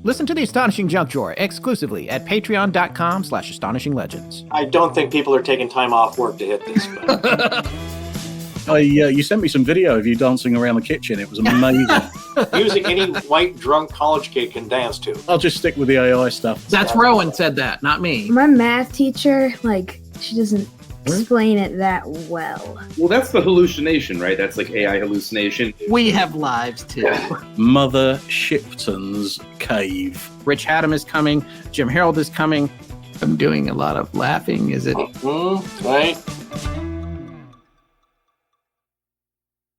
Listen to The Astonishing Junk Drawer exclusively at patreon.com/astonishinglegends. I don't think people are taking time off work to hit this. But You sent me some video of you dancing around the kitchen. It was amazing. music any white drunk college kid can dance to. I'll just stick with the AI stuff. That's Rowan said that, not me. My math teacher, she doesn't explain it that well. Well, that's the hallucination, right? That's like AI hallucination. We have lives, too. Mother Shipton's cave. Rich Hatem is coming. Jim Harold is coming. I'm doing a lot of laughing. Is it? Right?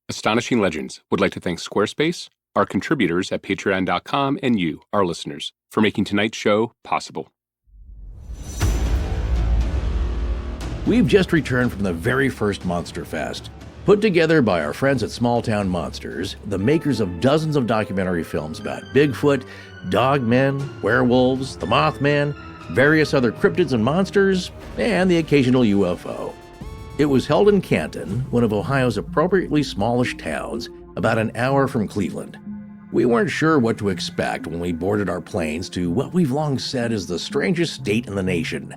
Astonishing Legends would like to thank Squarespace, our contributors at patreon.com, and you, our listeners, for making tonight's show possible. We've just returned from the very first Monster Fest, put together by our friends at Small Town Monsters, the makers of dozens of documentary films about Bigfoot, dogmen, werewolves, the Mothman, various other cryptids and monsters, and the occasional UFO. It was held in Canton, one of Ohio's appropriately smallish towns, about an hour from Cleveland. We weren't sure what to expect when we boarded our planes to what we've long said is the strangest state in the nation.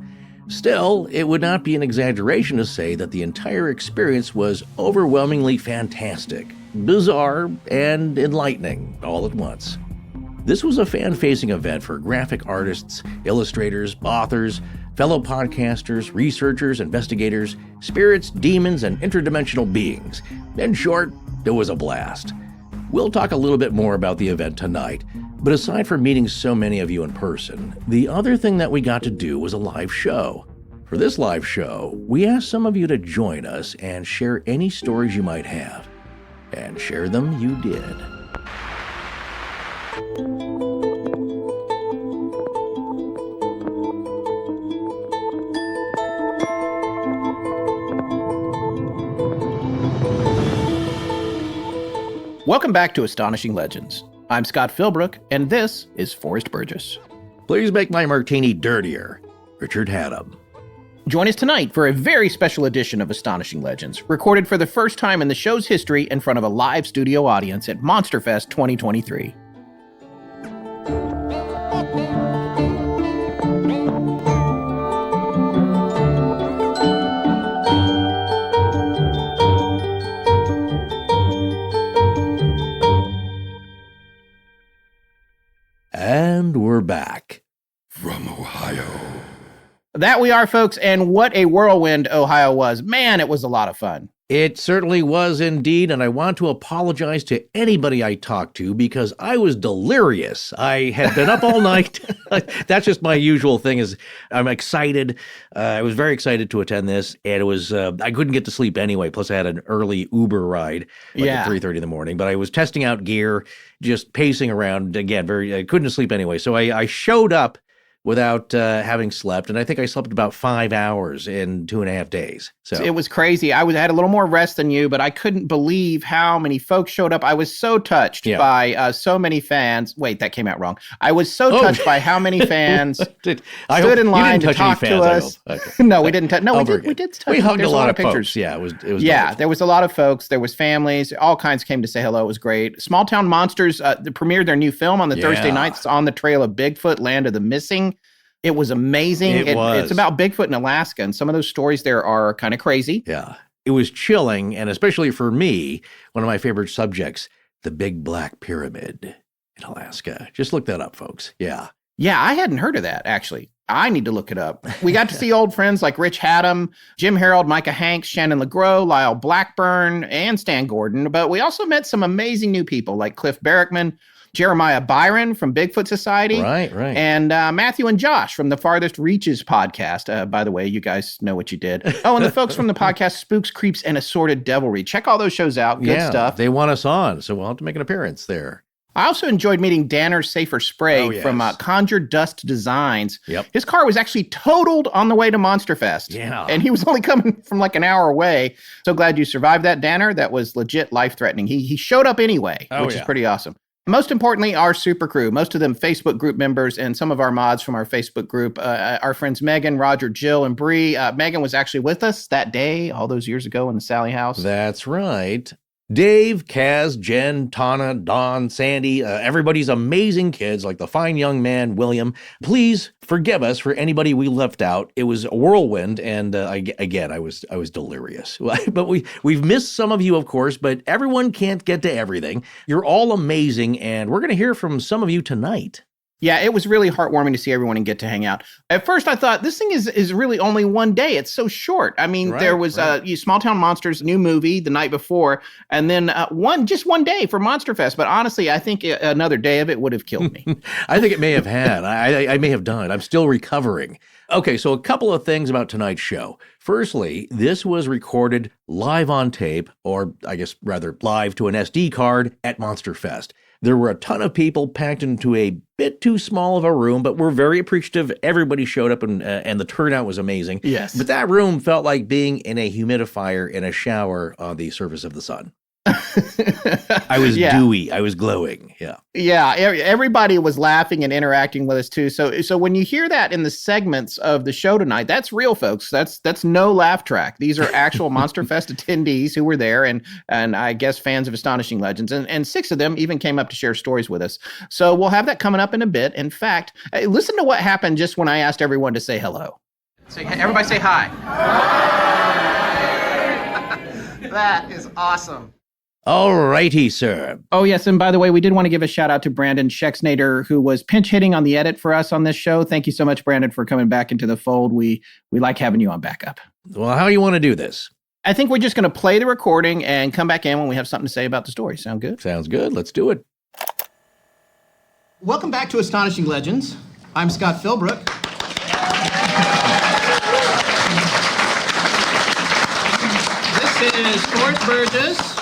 Still, it would not be an exaggeration to say that the entire experience was overwhelmingly fantastic, bizarre, and enlightening all at once. This was a fan-facing event for graphic artists, illustrators, authors, fellow podcasters, researchers, investigators, spirits, demons, and interdimensional beings. In short, it was a blast. We'll talk a little bit more about the event tonight, but aside from meeting so many of you in person, the other thing that we got to do was a live show. For this live show, we asked some of you to join us and share any stories you might have. And share them you did. Welcome back to Astonishing Legends. I'm Scott Philbrook, and this is Forrest Burgess. Please make my martini dirtier. Richard Hatem. Join us tonight for a very special edition of Astonishing Legends, recorded for the first time in the show's history in front of a live studio audience at MonsterFest 2023. And we're back. From Ohio. That we are, folks, and what a whirlwind Ohio was. Man, it was a lot of fun. It certainly was indeed, and I want to apologize to anybody I talked to because I was delirious. I had been up all night. That's just my usual thing is I'm excited. I was very excited to attend this, and it was I couldn't get to sleep anyway, plus I had an early Uber ride at 3:30 in the morning, but I was testing out gear, just pacing around, again, I couldn't sleep anyway, so I showed up without having slept. And I think I slept about 5 hours in 2.5 days. So it was crazy. I had a little more rest than you, but I couldn't believe how many folks showed up. I was so touched by so many fans. Wait, that came out wrong. I was so touched by how many fans stood in line to talk to us. Okay. No, we didn't. We did touch. We hugged a lot of pictures. Folks. Yeah, it was. Yeah, there was a lot of folks. There was families. All kinds came to say hello. It was great. Small Town Monsters premiered their new film on the Thursday nights on the trail of Bigfoot, Land of the Missing. It was amazing. It's about Bigfoot in Alaska, and some of those stories there are kind of crazy. Yeah. It was chilling, and especially for me, one of my favorite subjects, the Big Black Pyramid in Alaska. Just look that up, folks. Yeah. Yeah, I hadn't heard of that, actually. I need to look it up. We got to see old friends like Rich Hatem, Jim Harold, Micah Hanks, Shannon LeGros, Lyle Blackburn, and Stan Gordon, but we also met some amazing new people like Cliff Barrickman, Jeremiah Byron from Bigfoot Society. Right. And Matthew and Josh from the Farthest Reaches podcast. By the way, you guys know what you did. Oh, and the folks from the podcast Spooks, Creeps, and Assorted Devilry. Check all those shows out. Good stuff. They want us on, so we'll have to make an appearance there. I also enjoyed meeting Danner Safer Spray from Conjure Dust Designs. Yep. His car was actually totaled on the way to MonsterFest. Yeah. And he was only coming from like an hour away. So glad you survived that, Danner. That was legit life-threatening. He showed up anyway, which is pretty awesome. Most importantly, our super crew, most of them Facebook group members and some of our mods from our Facebook group, our friends Megan, Roger, Jill, and Bree. Megan was actually with us that day, all those years ago in the Sally house. That's right. Dave, Kaz, Jen, Tana, Don, Sandy, everybody's amazing kids like the fine young man, William. Please forgive us for anybody we left out. It was a whirlwind, and I was delirious. But we've missed some of you, of course, but everyone can't get to everything. You're all amazing, and we're going to hear from some of you tonight. Yeah, it was really heartwarming to see everyone and get to hang out. At first, I thought this thing is really only one day. It's so short. I mean, there was Small Town Monsters new movie the night before, and then one day for Monster Fest. But honestly, I think another day of it would have killed me. I think it may have had. I may have done it. I'm still recovering. Okay, so a couple of things about tonight's show. Firstly, this was recorded live on tape, or I guess rather live to an SD card at Monster Fest. There were a ton of people packed into a bit too small of a room, but we're very appreciative. Everybody showed up, and the turnout was amazing. Yes. But that room felt like being in a humidifier in a shower on the surface of the sun. I was dewy. I was glowing. Yeah. Yeah. Everybody was laughing and interacting with us too. So when you hear that in the segments of the show tonight, that's real, folks. That's no laugh track. These are actual Monster Fest attendees who were there, and I guess fans of Astonishing Legends, and 6 of them even came up to share stories with us. So we'll have that coming up in a bit. In fact, listen to what happened just when I asked everyone to say hello. Everybody say hi. That is awesome. All righty, sir. Oh, yes. And by the way, we did want to give a shout out to Brandon Schexnader, who was pinch hitting on the edit for us on this show. Thank you so much, Brandon, for coming back into the fold. We like having you on backup. Well, how do you want to do this? I think we're just going to play the recording and come back in when we have something to say about the story. Sound good? Sounds good. Let's do it. Welcome back to Astonishing Legends. I'm Scott Philbrook. This is Fort Burgess.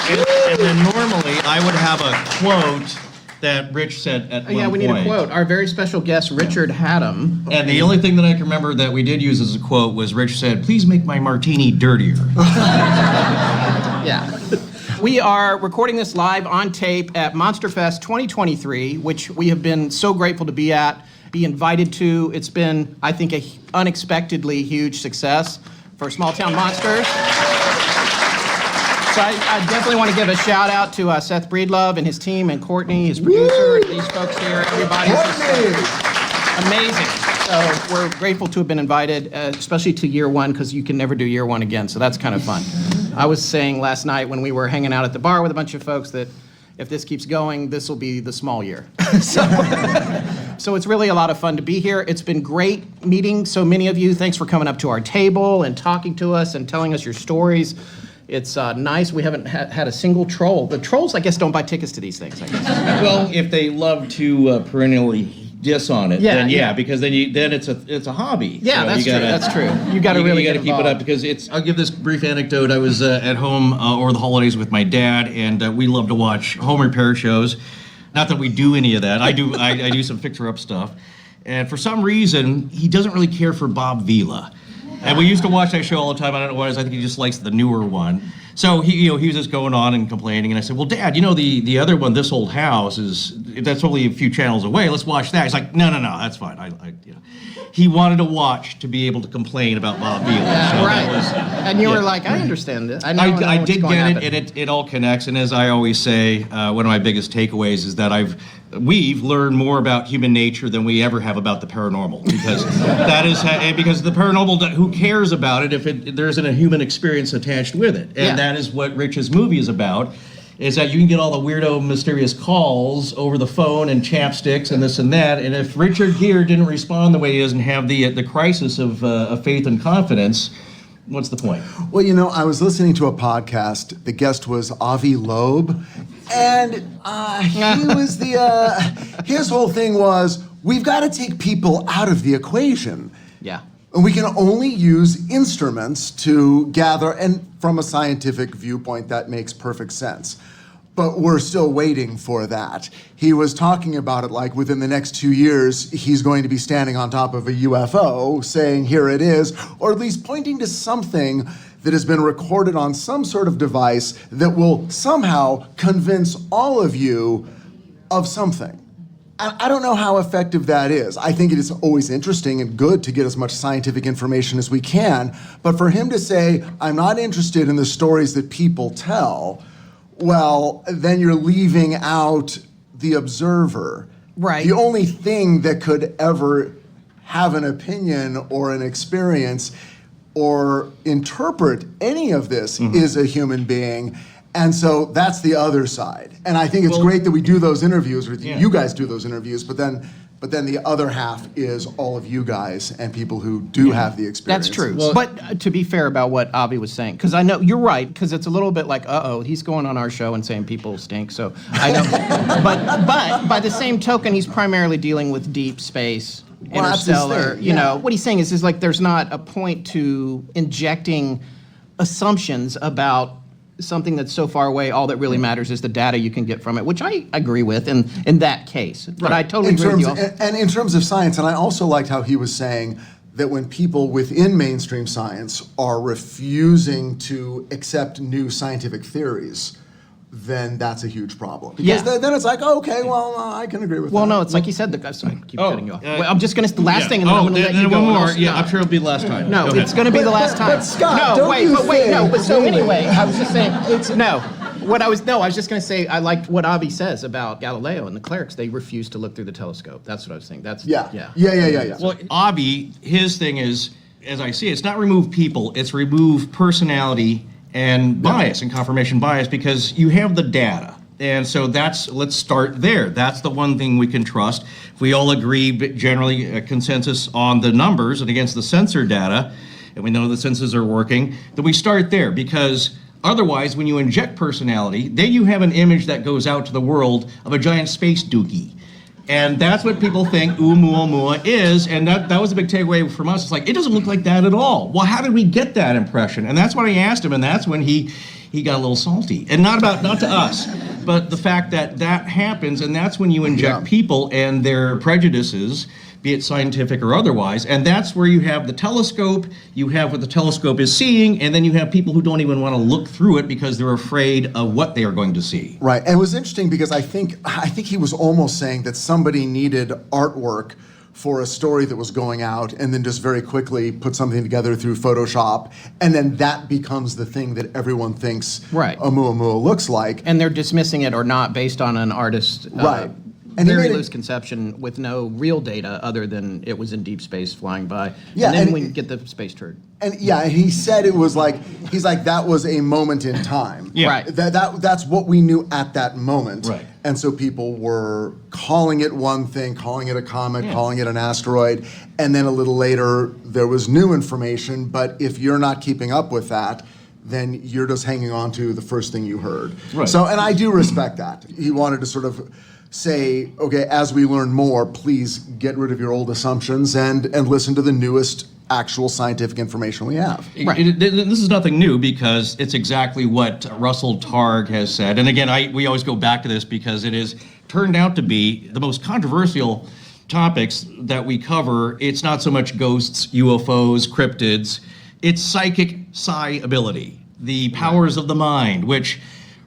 And then normally I would have a quote that Rich said at one point. Yeah, we need a quote. Our very special guest, Richard Hatem. And the only thing that I can remember that we did use as a quote was Rich said, "Please make my martini dirtier." Yeah. We are recording this live on tape at Monster Fest 2023, which we have been so grateful to be invited to. It's been, I think, a unexpectedly huge success for Small Town Monsters. So I definitely want to give a shout out to Seth Breedlove and his team, and Courtney, his producer, these folks here, everybody. Amazing. So we're grateful to have been invited, especially to year one, because you can never do year one again. So that's kind of fun. I was saying last night when we were hanging out at the bar with a bunch of folks that if this keeps going, this will be the small year. So it's really a lot of fun to be here. It's been great meeting so many of you. Thanks for coming up to our table and talking to us and telling us your stories. It's nice. We haven't had a single troll. The trolls, I guess, don't buy tickets to these things, I guess. Well, if they love to perennially diss on it, then because then it's a hobby. Yeah, so that's true. You got to really keep it up, because I'll give this brief anecdote. I was at home over the holidays with my dad, and we love to watch home repair shows. Not that we do any of that. I do some fixer-up stuff. And for some reason, he doesn't really care for Bob Vila. And we used to watch that show all the time. I don't know what it is. I think he just likes the newer one. So he was just going on and complaining. And I said, "Well, Dad, the other one, This Old House, that's only a few channels away. Let's watch that." He's like, "No, that's fine." He wanted to watch to be able to complain about Bob Vila. Yeah, so right. And you were like, "I understand it. I did get it, and it all connects." And as I always say, one of my biggest takeaways is that we've learned more about human nature than we ever have about the paranormal, because because the paranormal, who cares about it if there isn't a human experience attached with it? And that is what Rich's movie is about, is that you can get all the weirdo, mysterious calls over the phone and chapsticks and this and that, and if Richard Gere didn't respond the way he is and have the crisis of faith and confidence, what's the point? Well, I was listening to a podcast. The guest was Avi Loeb, and he was his whole thing was, we've got to take people out of the equation. Yeah. And we can only use instruments to gather, and from a scientific viewpoint, that makes perfect sense. But we're still waiting for that. He was talking about it like within the next 2 years, he's going to be standing on top of a UFO saying, "Here it is," or at least pointing to something that has been recorded on some sort of device that will somehow convince all of you of something. I don't know how effective that is. I think it is always interesting and good to get as much scientific information as we can, but for him to say, I'm not interested in the stories that people tell, well, then you're leaving out the observer. Right. The only thing that could ever have an opinion or an experience or interpret any of this is a human being. And so that's the other side. And I think it's great that we do those interviews, or you guys do those interviews, but then the other half is all of you guys and people who do have the experience. That's true. But to be fair about what Avi was saying, because I know you're right, because it's a little bit like, he's going on our show and saying people stink. So I know. but by the same token, he's primarily dealing with deep space, interstellar. You know, what he's saying is like there's not a point to injecting assumptions about something that's so far away. All that really matters is the data you can get from it, which I agree with in that case. But I totally agree with you also. And in terms of science, and I also liked how he was saying that when people within mainstream science are refusing to accept new scientific theories, then that's a huge problem. Because then it's like, okay, well, I can agree with that. Well, no, it's like you said. Sorry, keep cutting you off. I'm just going to, the last thing, and then I'm going to let you go. One more. I'm sure it'll be the last time. No, it's going to be the last time. But Scott, So anyway, I was just saying, I was just going to say, I liked what Avi says about Galileo and the clerics. They refuse to look through the telescope. That's what I was saying. Yeah. Well, Avi, his thing is, as I see it, it's not remove people, it's remove personality and bias and confirmation bias, because you have the data. And so let's start there. That's the one thing we can trust. If we all agree, generally a consensus on the numbers and against the sensor data, and we know the sensors are working, then we start there, because otherwise, when you inject personality, then you have an image that goes out to the world of a giant space dookie. And that's what people think Oumuamua is, and that was a big takeaway from us. It's like, it doesn't look like that at all. Well, how did we get that impression? And that's what I asked him, and that's when he got a little salty. And not to us, but the fact that happens, and that's when you inject people and their prejudices, be it scientific or otherwise, and that's where you have the telescope, you have what the telescope is seeing, and then you have people who don't even want to look through it because they're afraid of what they are going to see. Right, and it was interesting because I think he was almost saying that somebody needed artwork for a story that was going out, and then just very quickly put something together through Photoshop, and then that becomes the thing that everyone thinks Oumuamua looks like. And they're dismissing it or not based on an artist. And very loose conception with no real data other than it was in deep space flying by. Yeah, and then we get the space turd. And he said it was like, he's like, that was a moment in time. Yeah. Right. That's what we knew at that moment. Right. And so people were calling it one thing, calling it a comet, calling it an asteroid, and then a little later there was new information, but if you're not keeping up with that, then you're just hanging on to the first thing you heard. Right. So, and I do respect that. He wanted to sort of say, okay, as we learn more, please get rid of your old assumptions and listen to the newest actual scientific information we have. This is nothing new, because it's exactly what Russell Targ has said. And again, we always go back to this because it has turned out to be the most controversial topics that we cover. It's not so much ghosts, UFOs, cryptids, it's psychic psi ability, the powers of the mind, which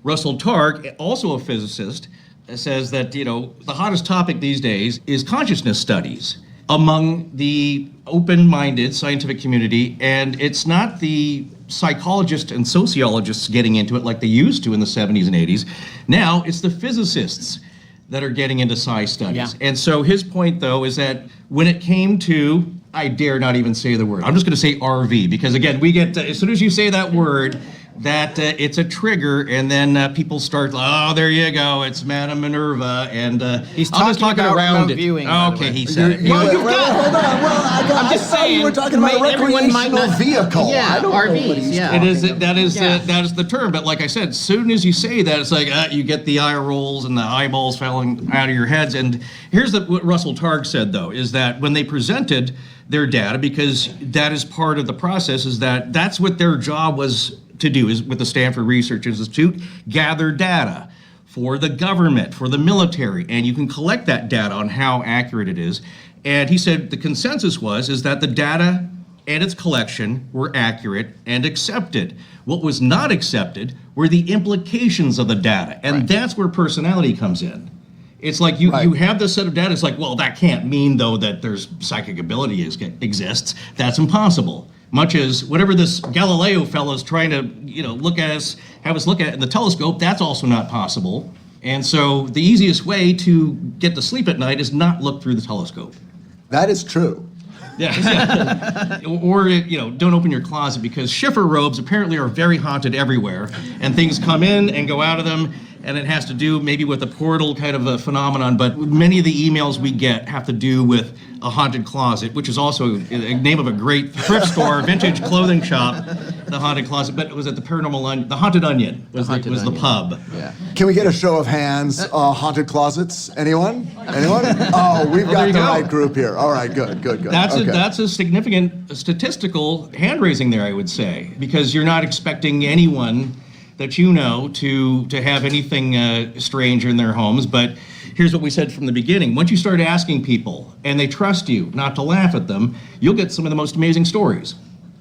Russell Targ, also a physicist, says that, the hottest topic these days is consciousness studies among the open-minded scientific community, and it's not the psychologists and sociologists getting into it like they used to in the 70s and 80s. Now it's the physicists that are getting into psi studies. Yeah. And so his point, though, is that when it came to, I dare not even say the word, I'm just going to say RV, because again, we get, as soon as you say that word, that it's a trigger, and then people start, oh, there you go, it's Madame Minerva, and he's talking about around it. Viewing, Okay, he said it. Well, hold on. Well, I'm just saying, you were talking about a recreational vehicle. Yeah, I don't RVs. Yeah, it is. That is the term. But like I said, as soon as you say that, it's like you get the eye rolls and the eyeballs falling out of your heads. And here's what Russell Targ said, though, is that when they presented their data, because that is part of the process, is that's what their job was to do, is with the Stanford Research Institute, gather data for the government, for the military, and you can collect that data on how accurate it is. And he said the consensus is that the data and its collection were accurate and accepted. What was not accepted were the implications of the data, and that's where personality comes in. It's like you have this set of data. It's like, well, that can't mean, though, that there's psychic ability exists. That's impossible. Much as whatever this Galileo fellow's trying to, have us look at in the telescope, that's also not possible. And so the easiest way to get to sleep at night is not look through the telescope. That is true. Yeah. Or, don't open your closet, because Shifferobes apparently are very haunted everywhere, and things come in and go out of them, and it has to do maybe with a portal kind of a phenomenon, but many of the emails we get have to do with a haunted closet, which is also a name of a great thrift store, vintage clothing shop, the Haunted Closet. But it was at the Paranormal the Haunted Onion was the pub. Yeah. Can we get a show of hands? Haunted closets? Anyone? Oh, we've got the right group here. All right, good. That's a significant statistical hand raising there, I would say, because you're not expecting anyone that you know to have anything strange in their homes. But here's what we said from the beginning. Once you start asking people and they trust you not to laugh at them, you'll get some of the most amazing stories.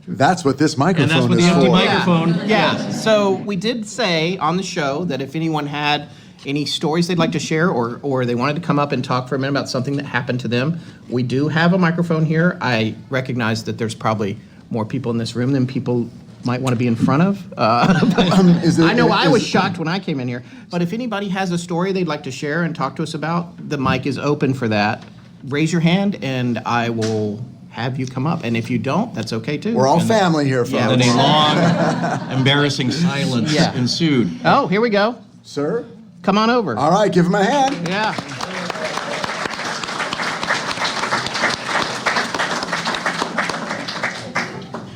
That's what this microphone and that's what is the empty for. microphone. Yeah. So we did say on the show that if anyone had any stories they'd like to share, or they wanted to come up and talk for a minute about something that happened to them, we do have a microphone here. I recognize that there's probably more people in this room than people might want to be in front of. I know I was shocked when I came in here, but if anybody has a story they'd like to share and talk to us about, the mic is open for that. Raise your hand and I will have you come up. And if you don't, that's okay too. We're all family here, folks. And then a long, embarrassing silence ensued. Oh, here we go. Sir? Come on over. All right, give him a hand. Yeah.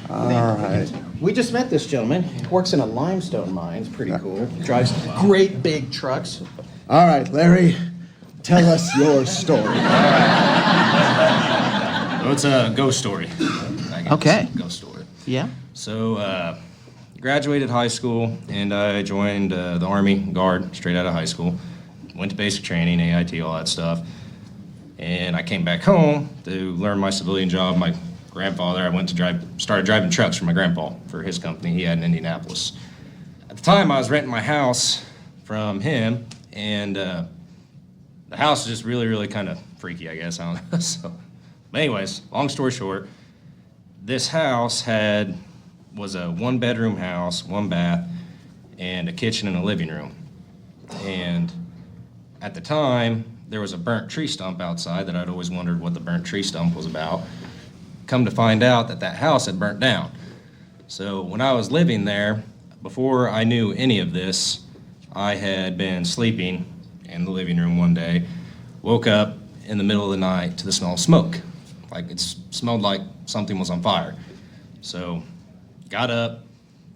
All right. We just met this gentleman. He works in a limestone mine. It's pretty cool. Drives great big trucks. All right, Larry, tell us your story. Well, it's a ghost story. Okay. Ghost story. Yeah. So, graduated high school, and I joined the Army Guard straight out of high school. Went to basic training, AIT, all that stuff. And I came back home to learn my civilian job. My grandfather, I started driving trucks for my grandpa for his company he had in Indianapolis. At the time, I was renting my house from him, and the house is just really, really kind of freaky, I guess. I don't know. So, but anyways, long story short, this house was a one-bedroom house, one bath, and a kitchen and a living room. And at the time, there was a burnt tree stump outside that I'd always wondered what the burnt tree stump was about. Come to find out that house had burnt down. So when I was living there, before I knew any of this, I had been sleeping in the living room one day, woke up in the middle of the night to the smell of smoke. Like it smelled like something was on fire. So got up,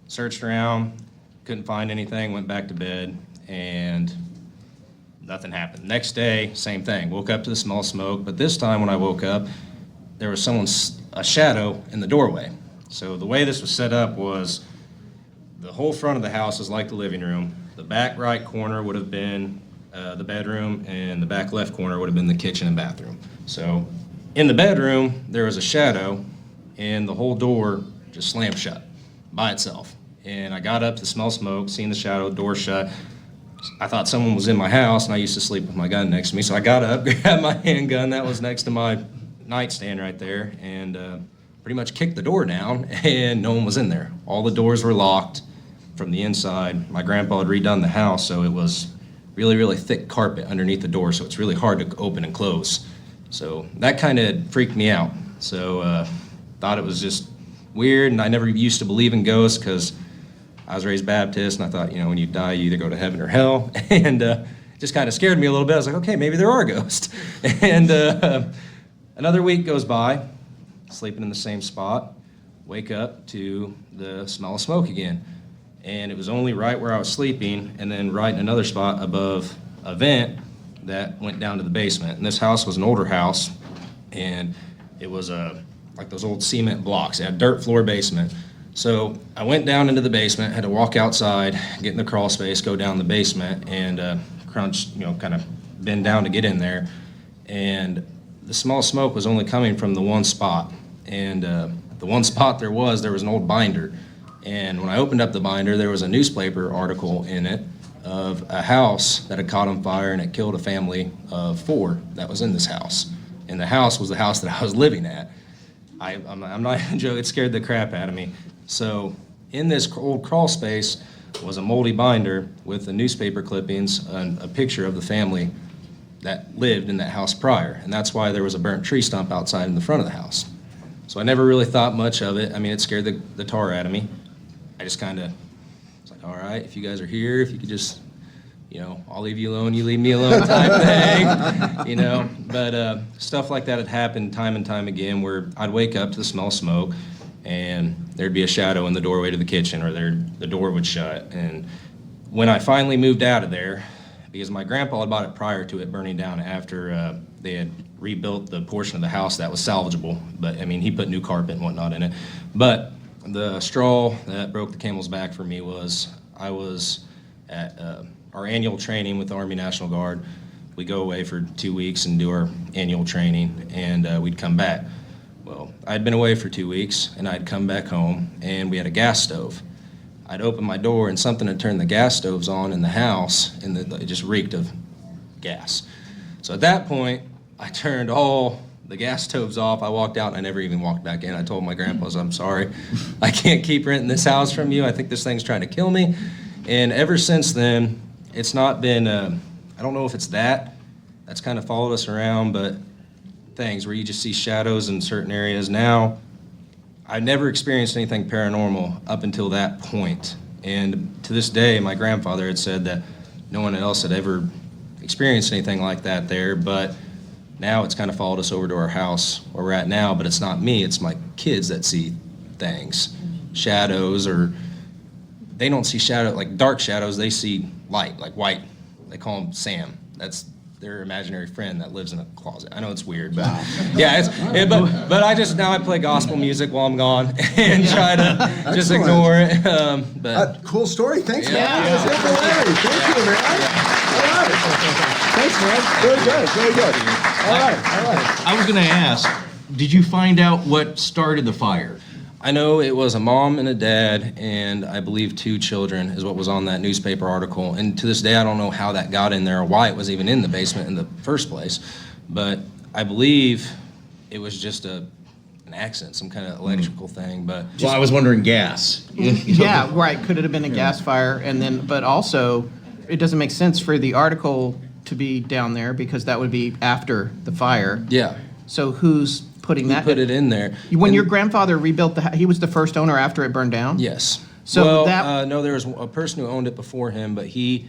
searched around, couldn't find anything, went back to bed, and nothing happened. Next day, same thing. Woke up to the smell of smoke, but this time when I woke up, there was a shadow in the doorway. So the way this was set up was the whole front of the house is like the living room. The back right corner would have been the bedroom, and the back left corner would have been the kitchen and bathroom. So in the bedroom, there was a shadow, and the whole door just slammed shut by itself. And I got up to smell smoke, seen the shadow, door shut. I thought someone was in my house, and I used to sleep with my gun next to me. So I got up, grabbed my handgun that was next to my nightstand right there, and pretty much kicked the door down, and no one was in there. All the doors were locked from the inside. My grandpa had redone the house, so it was really, really thick carpet underneath the door, so it's really hard to open and close. So that kind of freaked me out. So thought it was just weird, and I never used to believe in ghosts because I was raised Baptist, and I thought, when you die, you either go to heaven or hell, and it just kind of scared me a little bit. I was like, okay, maybe there are ghosts. And another week goes by, sleeping in the same spot, wake up to the smell of smoke again. And it was only right where I was sleeping, and then right in another spot above a vent that went down to the basement. And this house was an older house, and it was like those old cement blocks. It had a dirt floor basement. So I went down into the basement, had to walk outside, get in the crawl space, go down the basement, and crunch, kind of bend down to get in there. And the smell of smoke was only coming from the one spot. And the one spot there was an old binder. And when I opened up the binder, there was a newspaper article in it of a house that had caught on fire, and it killed a family of 4 that was in this house. And the house was the house that I was living at. I'm not even joking, it scared the crap out of me. So in this old crawl space was a moldy binder with the newspaper clippings and a picture of the family that lived in that house prior. And that's why there was a burnt tree stump outside in the front of the house. So I never really thought much of it. I mean, it scared the tar out of me. I just kind of was like, all right, if you guys are here, if you could just, I'll leave you alone, you leave me alone type thing, But stuff like that had happened time and time again where I'd wake up to the smell of smoke and there'd be a shadow in the doorway to the kitchen, or the door would shut. And when I finally moved out of there, because my grandpa had bought it prior to it burning down after they had rebuilt the portion of the house that was salvageable. But, I mean, he put new carpet and whatnot in it. But the straw that broke the camel's back for me was I was at our annual training with the Army National Guard. We go away for 2 weeks and do our annual training, and we'd come back. Well, I'd been away for 2 weeks, and I'd come back home, and we had a gas stove. I'd open my door, and something had turned the gas stoves on in the house, and it just reeked of gas. So at that point, I turned all the gas stoves off. I walked out, and I never even walked back in. I told my grandpa, I'm sorry. I can't keep renting this house from you. I think this thing's trying to kill me. And ever since then, it's not been, I don't know if it's that's kind of followed us around, but things where you just see shadows in certain areas. Now, I've never experienced anything paranormal up until that point. And to this day, my grandfather had said that no one else had ever experienced anything like that there, but now it's kind of followed us over to our house where we're at now, but it's not me, it's my kids that see things, shadows, or they don't see shadow, like dark shadows, they see light, like white. They call him Sam. That's their imaginary friend that lives in a closet. I know it's weird, but yeah, but I just, now I play gospel music while I'm gone and try to just ignore it. But cool story. Thanks, man. Yeah. Thank you, man. All right. Thanks, man. Very good. Very good. All right. I was going to ask, did you find out what started the fire? I know it was a mom and a dad, and I believe 2 children is what was on that newspaper article. And to this day, I don't know how that got in there or why it was even in the basement in the first place. But I believe it was just an accident, some kind of electrical thing. But Well, I was wondering gas. Yeah, right. Could it have been a gas fire? And then, but also, it doesn't make sense for the article to be down there because that would be after the fire. Yeah. So who's putting that? Put it in there. When your grandfather rebuilt the house, he was the first owner after it burned down? Yes. So no, there was a person who owned it before him, but he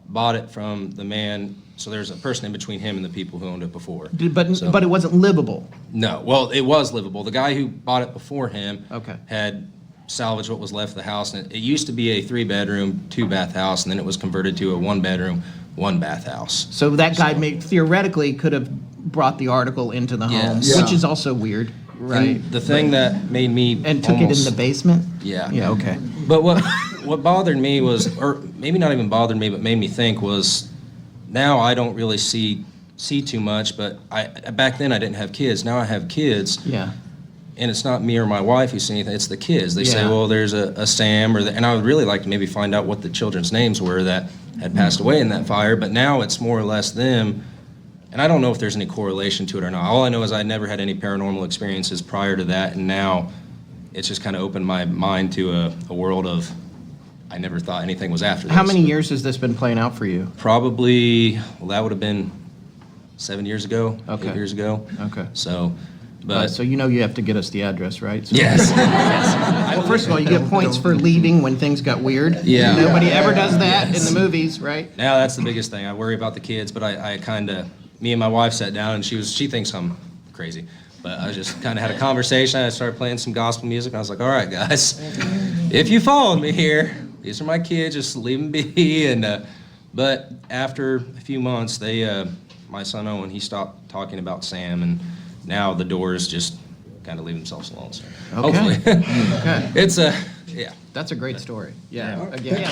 bought it from the man. So there's a person in between him and the people who owned it before. But it wasn't livable? No. Well, it was livable. The guy who bought it before him Okay. had salvaged what was left of the house. And it used to be a 3-bedroom, 2-bath house, and then it was converted to a 1-bedroom, 1-bath house. So that guy theoretically could have brought the article into the home, Yes. which is also weird. Right. And the thing that made me And took it in the basement? Yeah. Yeah, okay. But what bothered me was, or maybe not even bothered me, but made me think was, now I don't really see too much, but back then I didn't have kids. Now I have kids. Yeah. And it's not me or my wife who see anything, it's the kids. They say, Yeah. well, there's a Sam, and I would really like to maybe find out what the children's names were that had passed away in that fire, but now it's more or less them. And I don't know if there's any correlation to it or not. All I know is I never had any paranormal experiences prior to that, and now it's just kind of opened my mind to a world of, I never thought anything was after this. How many years has this been playing out for you? Probably, well, that would have been 7 years ago, Okay. 8 years ago. Okay. So, but... So you know you have to get us the address, right? So Yes. Well, first of all, you get points for leaving when things got weird. Yeah. Nobody ever does that Yes. in the movies, right? Now that's the biggest thing. I worry about the kids, but I kind of, me and my wife sat down, and she thinks I'm crazy. But I just kind of had a conversation. I started playing some gospel music, and I was like, all right, guys, if you followed me here, these are my kids, just leave them be. And but after a few months, my son Owen, he stopped talking about Sam, and now the doors just kind of leave themselves alone. So Okay. hopefully, Okay. it's yeah. That's a great story. Yeah. Yeah. Again. Yeah.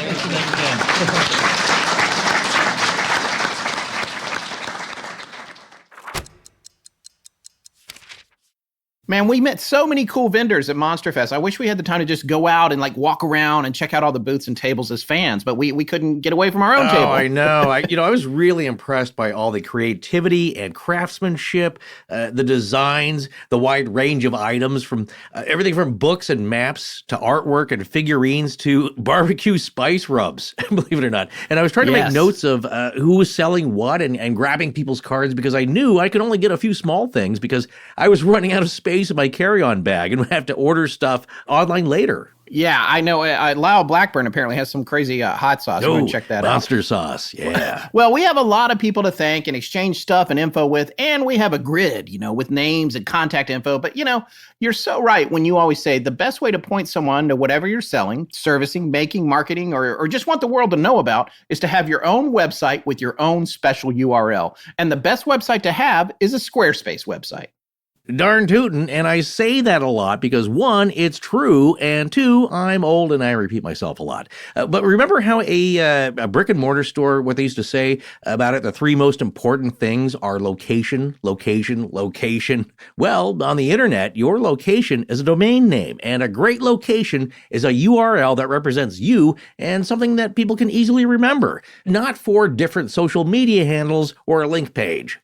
Man, we met so many cool vendors at Monster Fest. I wish we had the time to just go out and like walk around and check out all the booths and tables as fans, but we couldn't get away from our own table. I know. I was really impressed by all the creativity and craftsmanship, the designs, the wide range of items from everything from books and maps to artwork and figurines to barbecue spice rubs, believe it or not. And I was trying to make notes of who was selling what and grabbing people's cards because I knew I could only get a few small things because I was running out of space in my carry-on bag and would have to order stuff online later. Yeah, I know. Lyle Blackburn apparently has some crazy hot sauce. I'm going to check that monster sauce, yeah. Well, we have a lot of people to thank and exchange stuff and info with, and we have a grid, with names and contact info. But, you're so right when you always say the best way to point someone to whatever you're selling, servicing, making, marketing, or just want the world to know about is to have your own website with your own special URL. And the best website to have is a Squarespace website. Darn tootin', and I say that a lot because one, it's true, and two, I'm old and I repeat myself a lot. But remember how a brick and mortar store, what they used to say about it, the three most important things are location, location, location. Well, on the internet, your location is a domain name, and a great location is a URL that represents you and something that people can easily remember, not 4 different social media handles or a link page.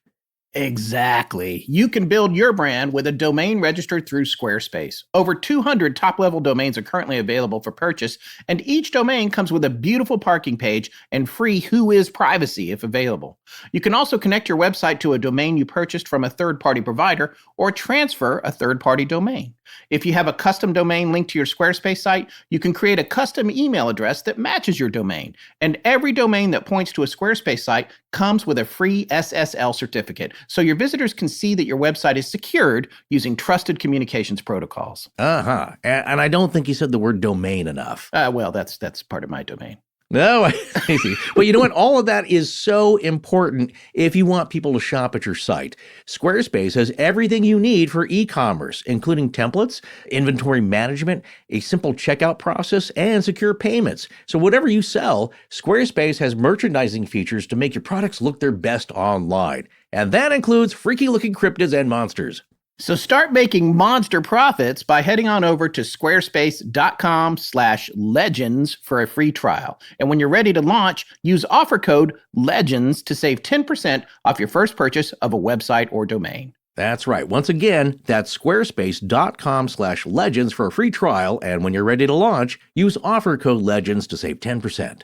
Exactly. You can build your brand with a domain registered through Squarespace. Over 200 top-level domains are currently available for purchase, and each domain comes with a beautiful parking page and free Whois privacy if available. You can also connect your website to a domain you purchased from a third-party provider or transfer a third-party domain. If you have a custom domain linked to your Squarespace site, you can create a custom email address that matches your domain. And every domain that points to a Squarespace site comes with a free SSL certificate, so your visitors can see that your website is secured using trusted communications protocols. Uh-huh. And I don't think you said the word domain enough. Well, that's part of my domain. No, I see. But you know what? All of that is so important if you want people to shop at your site. Squarespace has everything you need for e-commerce, including templates, inventory management, a simple checkout process, and secure payments. So whatever you sell, Squarespace has merchandising features to make your products look their best online. And that includes freaky-looking cryptids and monsters. So start making monster profits by heading on over to squarespace.com/legends for a free trial. And when you're ready to launch, use offer code LEGENDS to save 10% off your first purchase of a website or domain. That's right. Once again, that's squarespace.com/legends for a free trial. And when you're ready to launch, use offer code LEGENDS to save 10%.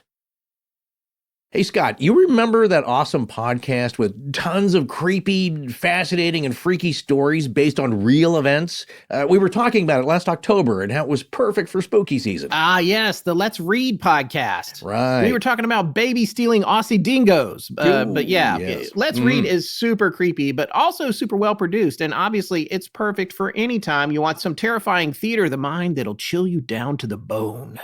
Hey, Scott, you remember that awesome podcast with tons of creepy, fascinating, and freaky stories based on real events? We were talking about it last October and how it was perfect for spooky season. Yes, the Let's Read podcast. Right. We were talking about baby stealing Aussie dingoes. But yeah, yes. Let's Read is super creepy, but also super well produced. And obviously, it's perfect for any time you want some terrifying theater of the mind that'll chill you down to the bone.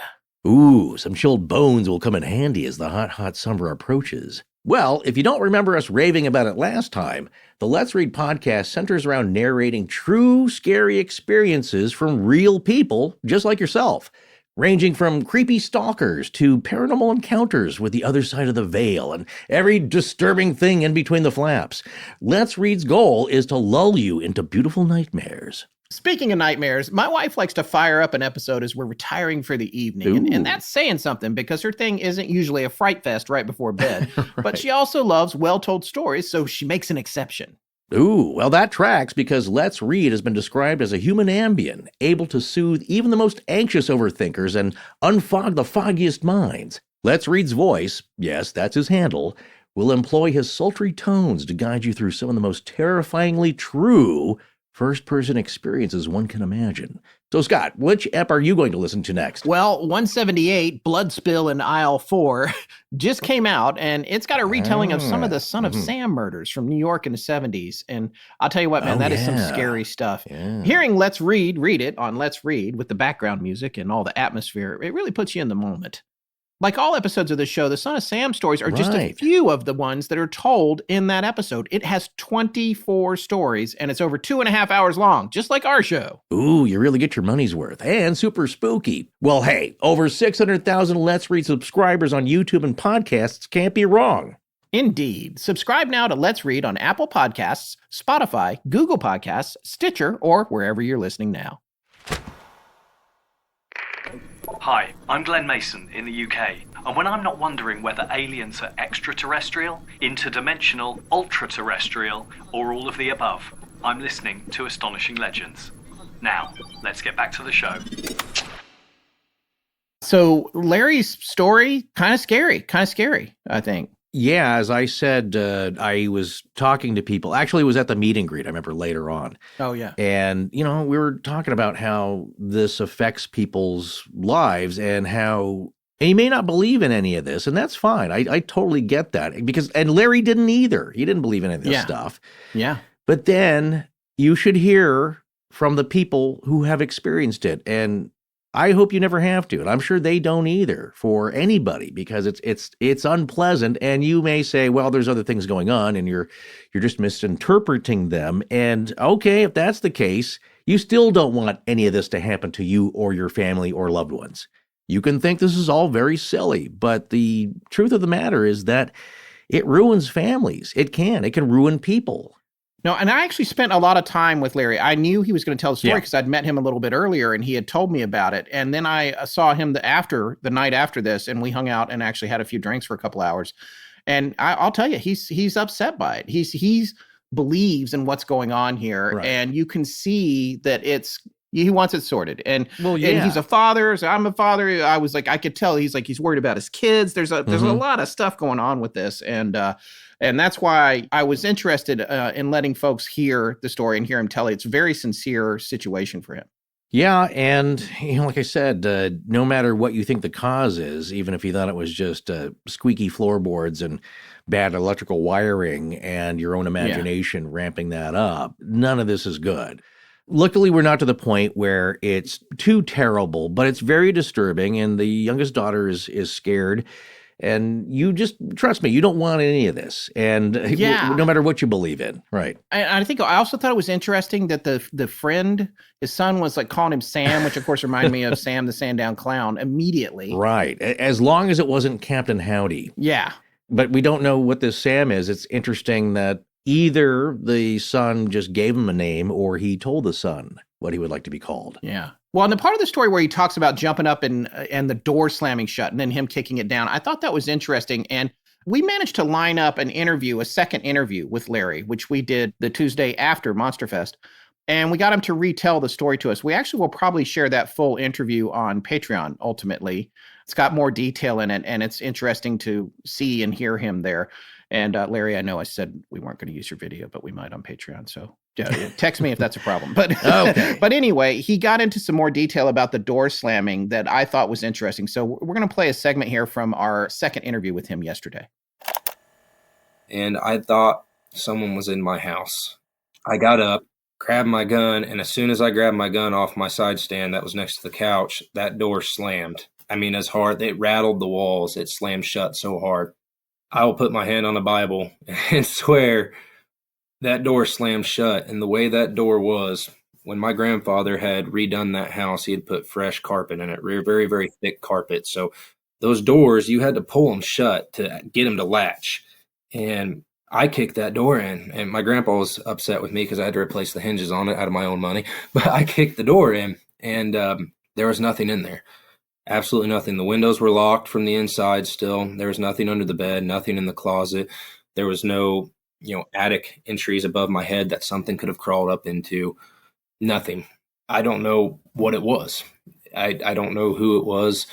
Ooh, some chilled bones will come in handy as the hot summer approaches. Well, if you don't remember us raving about it last time, the Let's Read podcast centers around narrating true scary experiences from real people just like yourself, ranging from creepy stalkers to paranormal encounters with the other side of the veil and every disturbing thing in between the flaps. Let's Read's goal is to lull you into beautiful nightmares. Speaking of nightmares, my wife likes to fire up an episode as we're retiring for the evening. And that's saying something because her thing isn't usually a fright fest right before bed. Right. But she also loves well-told stories, so she makes an exception. Ooh, well, that tracks because Let's Read has been described as a human Ambien, able to soothe even the most anxious overthinkers and unfog the foggiest minds. Let's Read's voice, yes, that's his handle, will employ his sultry tones to guide you through some of the most terrifyingly true first-person experiences one can imagine. So, Scott, which ep are you going to listen to next? Well, 178, Blood Spill in Aisle 4, just came out, and it's got a retelling of some of the Son of Sam murders from New York in the 70s. And I'll tell you what, man, that is some scary stuff. Yeah. Hearing Let's Read it on Let's Read with the background music and all the atmosphere, it really puts you in the moment. Like all episodes of the show, the Son of Sam stories are just a few of the ones that are told in that episode. It has 24 stories, and it's over 2.5 hours long, just like our show. Ooh, you really get your money's worth, and super spooky. Well, hey, over 600,000 Let's Read subscribers on YouTube and podcasts can't be wrong. Indeed. Subscribe now to Let's Read on Apple Podcasts, Spotify, Google Podcasts, Stitcher, or wherever you're listening now. Hi, I'm Glenn Mason in the UK, and when I'm not wondering whether aliens are extraterrestrial, interdimensional, ultra-terrestrial, or all of the above, I'm listening to Astonishing Legends. Now, let's get back to the show. So Larry's story, kind of scary, I think. Yeah, as I said, I was talking to people. Actually, it was at the meet and greet, I remember later on. Oh, yeah. And, we were talking about how this affects people's lives and how, and you may not believe in any of this, and that's fine. I totally get that. And Larry didn't either. He didn't believe in any of this stuff. Yeah. But then you should hear from the people who have experienced it. And I hope you never have to, and I'm sure they don't either for anybody, because it's unpleasant. And you may say, well, there's other things going on, and you're just misinterpreting them. And okay, if that's the case, you still don't want any of this to happen to you or your family or loved ones. You can think this is all very silly, but the truth of the matter is that it ruins families. It can ruin people. No, and I actually spent a lot of time with Larry. I knew he was going to tell the story because I'd met him a little bit earlier, and he had told me about it. And then I saw him the night after this, and we hung out and actually had a few drinks for a couple hours. And I'll tell you, he's upset by it. He's believes in what's going on here, and you can see that he wants it sorted. And, and he's a father, so I'm a father. I was like, I could tell he's worried about his kids. There's a lot of stuff going on with this, and that's why I was interested in letting folks hear the story and hear him tell it. It's a very sincere situation for him. Yeah, and like I said, no matter what you think the cause is, even if you thought it was just squeaky floorboards and bad electrical wiring and your own imagination ramping that up, none of this is good. Luckily, we're not to the point where it's too terrible, but it's very disturbing, and the youngest daughter is scared. And you just, trust me, you don't want any of this. And no matter what you believe in. Right. I think I also thought it was interesting that the friend, his son was calling him Sam, which of course reminded me of Sam the Sandown Clown immediately. Right. As long as it wasn't Captain Howdy. Yeah. But we don't know what this Sam is. It's interesting that either the son just gave him a name or he told the son what he would like to be called. Yeah. Well, in the part of the story where he talks about jumping up and the door slamming shut and then him kicking it down, I thought that was interesting. And we managed to line up a second interview with Larry, which we did the Tuesday after Monsterfest. And we got him to retell the story to us. We actually will probably share that full interview on Patreon ultimately. It's got more detail in it, and it's interesting to see and hear him there. And Larry, I know I said we weren't going to use your video, but we might on Patreon. So text me if that's a problem. But but anyway, he got into some more detail about the door slamming that I thought was interesting. So we're going to play a segment here from our second interview with him yesterday. And I thought someone was in my house. I got up, grabbed my gun, and as soon as I grabbed my gun off my side stand that was next to the couch, that door slammed. I mean, as hard, it rattled the walls. It slammed shut so hard. I will put my hand on the Bible and swear that door slammed shut. And the way that door was, when my grandfather had redone that house, he had put fresh carpet in it, very, very thick carpet. So those doors, you had to pull them shut to get them to latch. And I kicked that door in, and my grandpa was upset with me because I had to replace the hinges on it out of my own money. But I kicked the door in, and there was nothing in there. Absolutely nothing. The windows were locked from the inside still. There was nothing under the bed, nothing in the closet. There was no, attic entries above my head that something could have crawled up into. Nothing. I don't know what it was. I don't know who it was.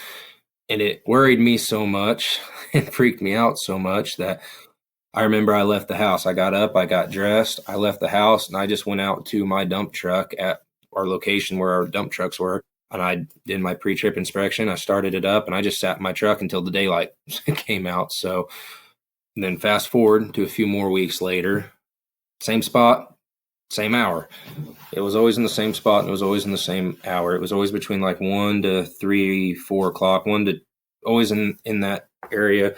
And it worried me so much and freaked me out so much that I remember I left the house. I got up, I got dressed, I left the house, and I just went out to my dump truck at our location where our dump trucks were. And I did my pre-trip inspection. I started it up, and I just sat in my truck until the daylight came out. So then fast forward to a few more weeks later, same spot, same hour. It was always in the same spot, and it was always in the same hour. It was always between 1 to 3, 4 o'clock, always in that area.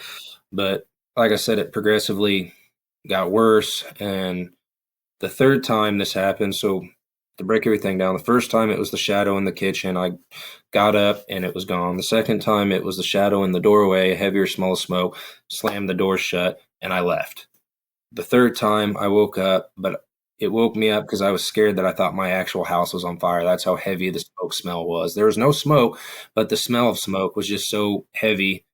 But like I said, it progressively got worse. And the third time this happened, so to break everything down, the first time it was the shadow in the kitchen. I got up and it was gone. The second time it was the shadow in the doorway, a heavier smell of smoke, slammed the door shut. and I left. The third time I woke up, but it woke me up because I was scared that I thought my actual house was on fire. That's how heavy the smoke smell was. There was no smoke, but the smell of smoke was just so heavy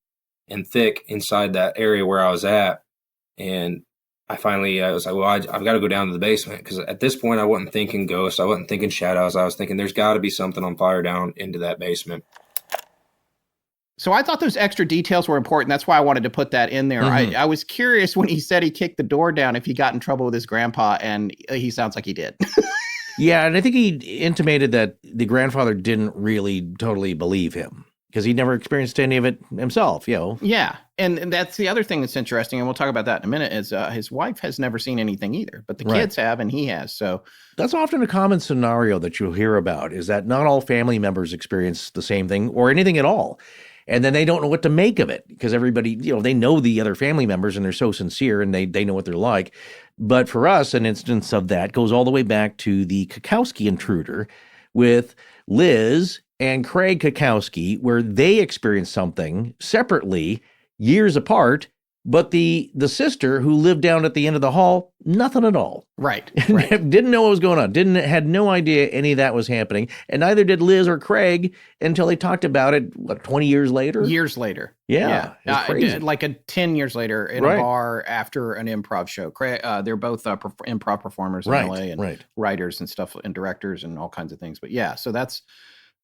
and thick inside that area where I was at. And I was like, well, I've got to go down to the basement, because at this point I wasn't thinking ghosts. I wasn't thinking shadows. I was thinking there's got to be something on fire down into that basement. So I thought those extra details were important. That's why I wanted to put that in there. I was curious when he said he kicked the door down if he got in trouble with his grandpa, and he sounds like he did. Yeah, and I think he intimated that the grandfather didn't really totally believe him because he never experienced any of it himself, Yeah, and that's the other thing that's interesting, and we'll talk about that in a minute, is his wife has never seen anything either, but the kids have and he has, so. That's often a common scenario that you'll hear about, is that not all family members experience the same thing or anything at all. And then they don't know what to make of it because everybody, they know the other family members and they're so sincere and they know what they're like. But for us, an instance of that goes all the way back to the Kukowski intruder with Liz and Craig Kukowski, where they experienced something separately years apart, but the sister who lived down at the end of the hall, nothing at all. Right. Didn't know what was going on. Had no idea any of that was happening. And neither did Liz or Craig until they talked about it, 20 years later? Years later. Yeah. Crazy. Like 10 years later in a bar after an improv show. They're both improv performers in LA and writers and stuff and directors and all kinds of things. But yeah, so that's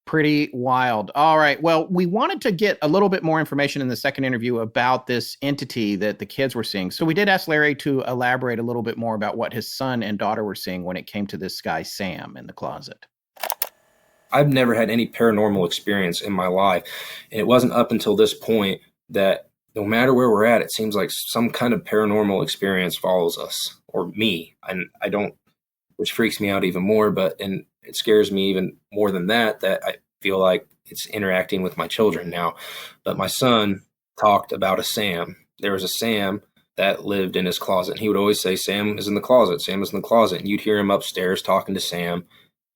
pretty wild. All right. Well, we wanted to get a little bit more information in the second interview about this entity that the kids were seeing. So we did ask Larry to elaborate a little bit more about what his son and daughter were seeing when it came to this guy, Sam, in the closet. I've never had any paranormal experience in my life. And it wasn't up until this point that no matter where we're at, it seems like some kind of paranormal experience follows us, or me. And I don't, which freaks me out even more, and it scares me even more than that I feel like it's interacting with my children now. But my son talked about a Sam. There was a Sam that lived in his closet. He would always say, Sam is in the closet. Sam is in the closet. And you'd hear him upstairs talking to Sam.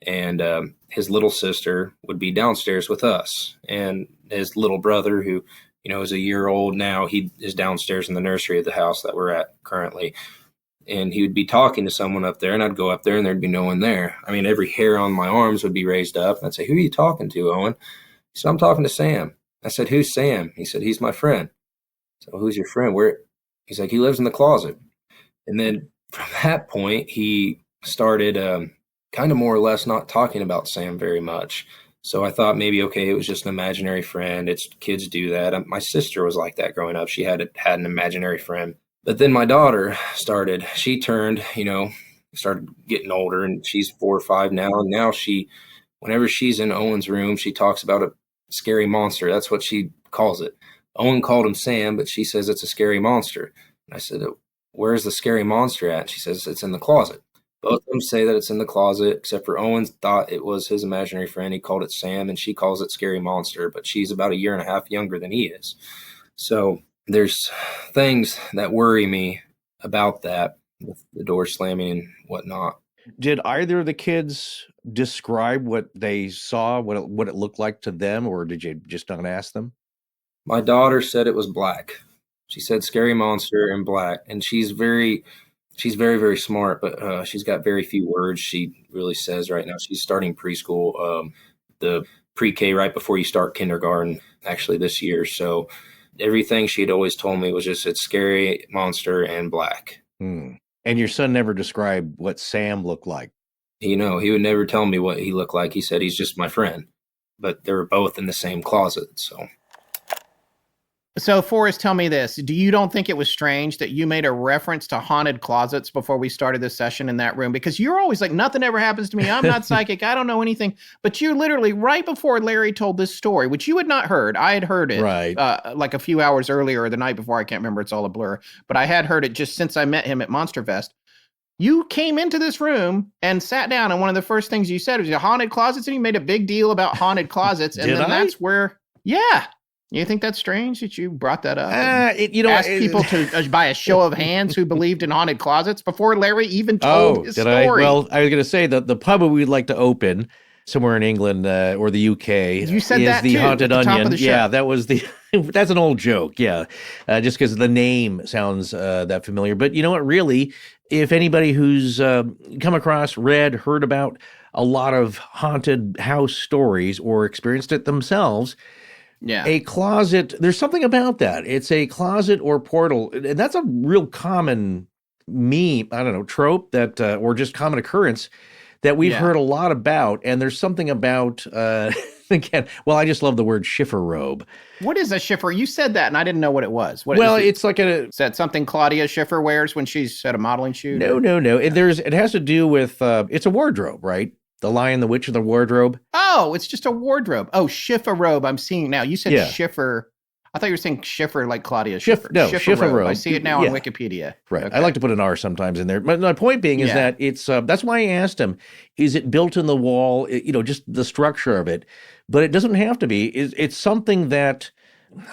And his little sister would be downstairs with us. And his little brother, who, is a year old now, he is downstairs in the nursery of the house that we're at currently. And he would be talking to someone up there, and I'd go up there, and there'd be no one there. I mean, every hair on my arms would be raised up. And I'd say, who are you talking to, Owen? He said, I'm talking to Sam. I said, who's Sam? He said, he's my friend. So, well, who's your friend? Where? He's like, he lives in the closet. And then from that point, he started kind of more or less not talking about Sam very much. So I thought maybe, okay, it was just an imaginary friend. Kids do that. My sister was like that growing up. She had an imaginary friend. But then my daughter she turned, started getting older, and she's 4 or 5 now. And now whenever she's in Owen's room, she talks about a scary monster. That's what she calls it. Owen called him Sam, but she says it's a scary monster. And I said, where's the scary monster at? She says it's in the closet. Both of them say that it's in the closet, except for Owen thought it was his imaginary friend. He called it Sam, and she calls it scary monster, but she's about 1.5 years younger than he is. So there's things that worry me about that, with the door slamming and whatnot. Did either of the kids describe what they saw, what it looked like to them, or did you just not ask them? My daughter said it was black. She said scary monster and black, and she's very, very smart, but she's got very few words. She really says right now she's starting preschool, the pre-K right before you start kindergarten, actually this year. So everything she had always told me was just it's scary monster and black. And your son never described what Sam looked like? He would never tell me what he looked like. He said he's just my friend, but they were both in the same closet. So Forrest, tell me this. You don't think it was strange that you made a reference to haunted closets before we started this session in that room? Because you're always like, nothing ever happens to me. I'm not psychic. I don't know anything. But you literally, right before Larry told this story, which you had not heard, I had heard it like a few hours earlier or the night before. I can't remember. It's all a blur. But I had heard it just since I met him at Monster Fest. You came into this room and sat down, and one of the first things you said was haunted closets, and you made a big deal about haunted closets. And that's where, You think that's strange that you brought that up? Asked people to by a show of hands who believed in haunted closets before Larry even told his story. Well, I was going to say that the pub we'd like to open, somewhere in England or the UK. You said is that the too, Haunted at the top of Onion. the show. Yeah, that was the. That's an old joke. Yeah, just because the name sounds that familiar. But you know what? Really, if anybody who's come across, read, heard about a lot of haunted house stories or experienced it themselves. Yeah. A closet, there's something about that. It's a closet or portal. And that's a real common meme, I don't know, trope that, or just common occurrence that we've heard a lot about. And there's something about, again, well, I just love the word Shifferobe. What is a shiffer? You said that, and I didn't know what it was. What Well, is it? it's like Is that something Claudia Schiffer wears when she's at a modeling shoot? No. It has to do with, it's a wardrobe, right? The Lion, the Witch, and the Wardrobe. Oh, it's just a wardrobe. Oh, Shifferobe. I'm seeing now. You said Schiffer. I thought you were saying Schiffer like Claudia Schiffer. Shifferobe. I see it now on Wikipedia. Right. Okay. I like to put an R sometimes in there. But my point being is that it's, that's why I asked him, is it built in the wall? Just the structure of it. But it doesn't have to be. It's something that,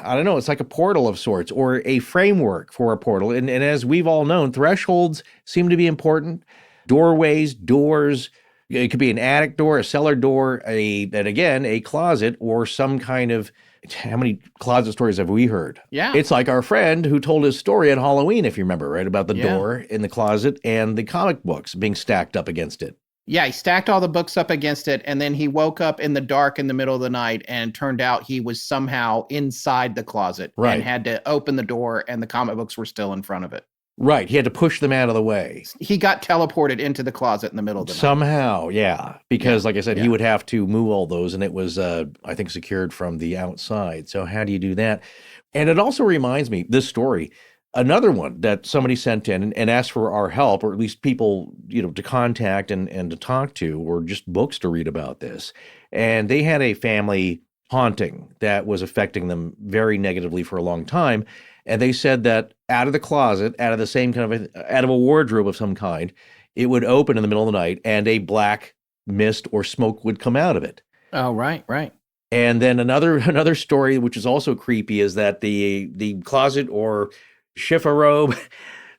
I don't know, it's like a portal of sorts or a framework for a portal. And as we've all known, thresholds seem to be important. Doorways, doors. It could be an attic door, a cellar door, a closet, or some kind of, how many closet stories have we heard? Yeah. It's like our friend who told his story at Halloween, if you remember, right? About the door in the closet and the comic books being stacked up against it. Yeah, he stacked all the books up against it, and then he woke up in the dark in the middle of the night, and turned out he was somehow inside the closet and had to open the door, and the comic books were still in front of it. Right. He had to push them out of the way. He got teleported into the closet in the middle of the night. Somehow, yeah. Because like I said, he would have to move all those, and it was, I think, secured from the outside. So how do you do that? And it also reminds me, this story, another one that somebody sent in and asked for our help, or at least people, to contact and to talk to, or just books to read about this. And they had a family haunting that was affecting them very negatively for a long time. And they said that out of the closet, out of the same kind of, out of a wardrobe of some kind, it would open in the middle of the night and a black mist or smoke would come out of it. Oh, right. And then another story, which is also creepy, is that the closet or Shifferobe,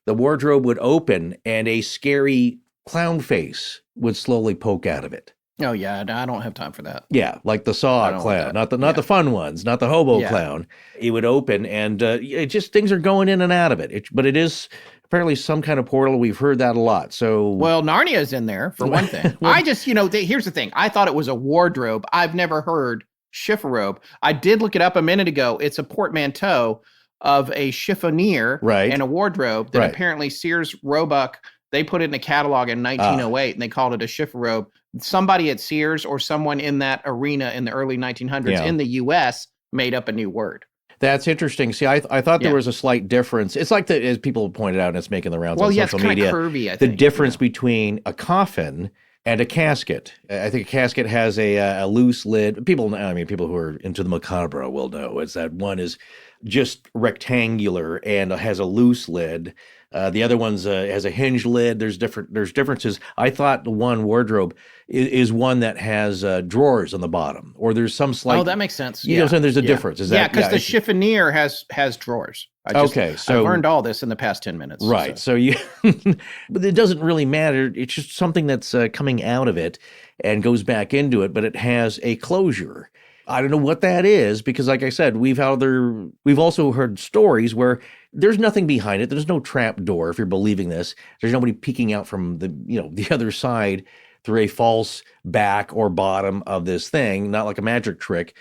the wardrobe would open and a scary clown face would slowly poke out of it. Oh, yeah. I don't have time for that. Yeah, like the Saw clown, not the fun ones, not the hobo clown. It would open, and it just, things are going in and out of it. But it is apparently some kind of portal. We've heard that a lot. So, well, Narnia's in there for one thing. I just, here's the thing. I thought it was a wardrobe. I've never heard Shifferobe. I did look it up a minute ago. It's a portmanteau of a chiffonier and a wardrobe that apparently Sears Roebuck, they put it in a catalog in 1908 and they called it a Shifferobe. Somebody at Sears or someone in that arena in the early 1900s in the U.S. made up a new word. That's interesting. See, I thought there was a slight difference. It's like, as people pointed out, and it's making the rounds on social media. Well, curvy, I think. The difference between a coffin and a casket. I think a casket has a loose lid. People who are into the macabre will know is that one is just rectangular and has a loose lid. The other one's has a hinge lid. There's differences. I thought the one wardrobe is one that has drawers on the bottom, or there's some slight. Oh, that makes sense. You know what I'm saying? There's a difference. Is that because the chiffonier has drawers. So I've learned all this in the past 10 minutes. Right. So you, but it doesn't really matter. It's just something that's coming out of it and goes back into it, but it has a closure. I don't know what that is because, like I said, we've also heard stories where there's nothing behind it. There's no trap door. If you're believing this, there's nobody peeking out from the other side through a false back or bottom of this thing. Not like a magic trick.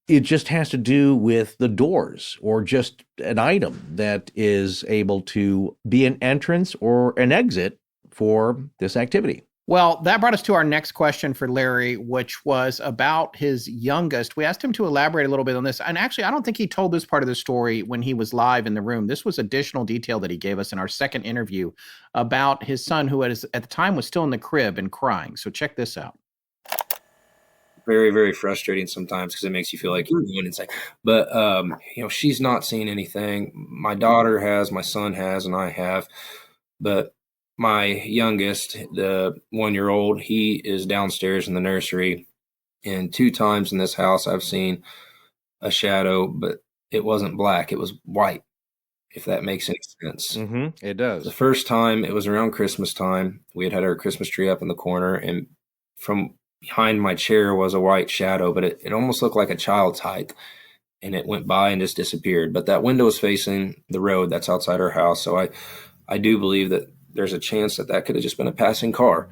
It just has to do with the doors or just an item that is able to be an entrance or an exit for this activity. Well, that brought us to our next question for Larry, which was about his youngest. We asked him to elaborate a little bit on this. And actually, I don't think he told this part of the story when he was live in the room. This was additional detail that he gave us in our second interview about his son, who at the time was still in the crib and crying. So check this out. Very, very frustrating sometimes because it makes you feel like you're going insane. But, she's not seen anything. My daughter has, my son has, and I have. But my youngest, the 1-year-old, he is downstairs in the nursery. And 2 times in this house, I've seen a shadow, but it wasn't black. It was white, if that makes any sense. Mm-hmm. It does. The first time, it was around Christmas time. We had our Christmas tree up in the corner. And from behind my chair was a white shadow, but it almost looked like a child's height. And it went by and just disappeared. But that window is facing the road that's outside our house. So I do believe that there's a chance that could have just been a passing car,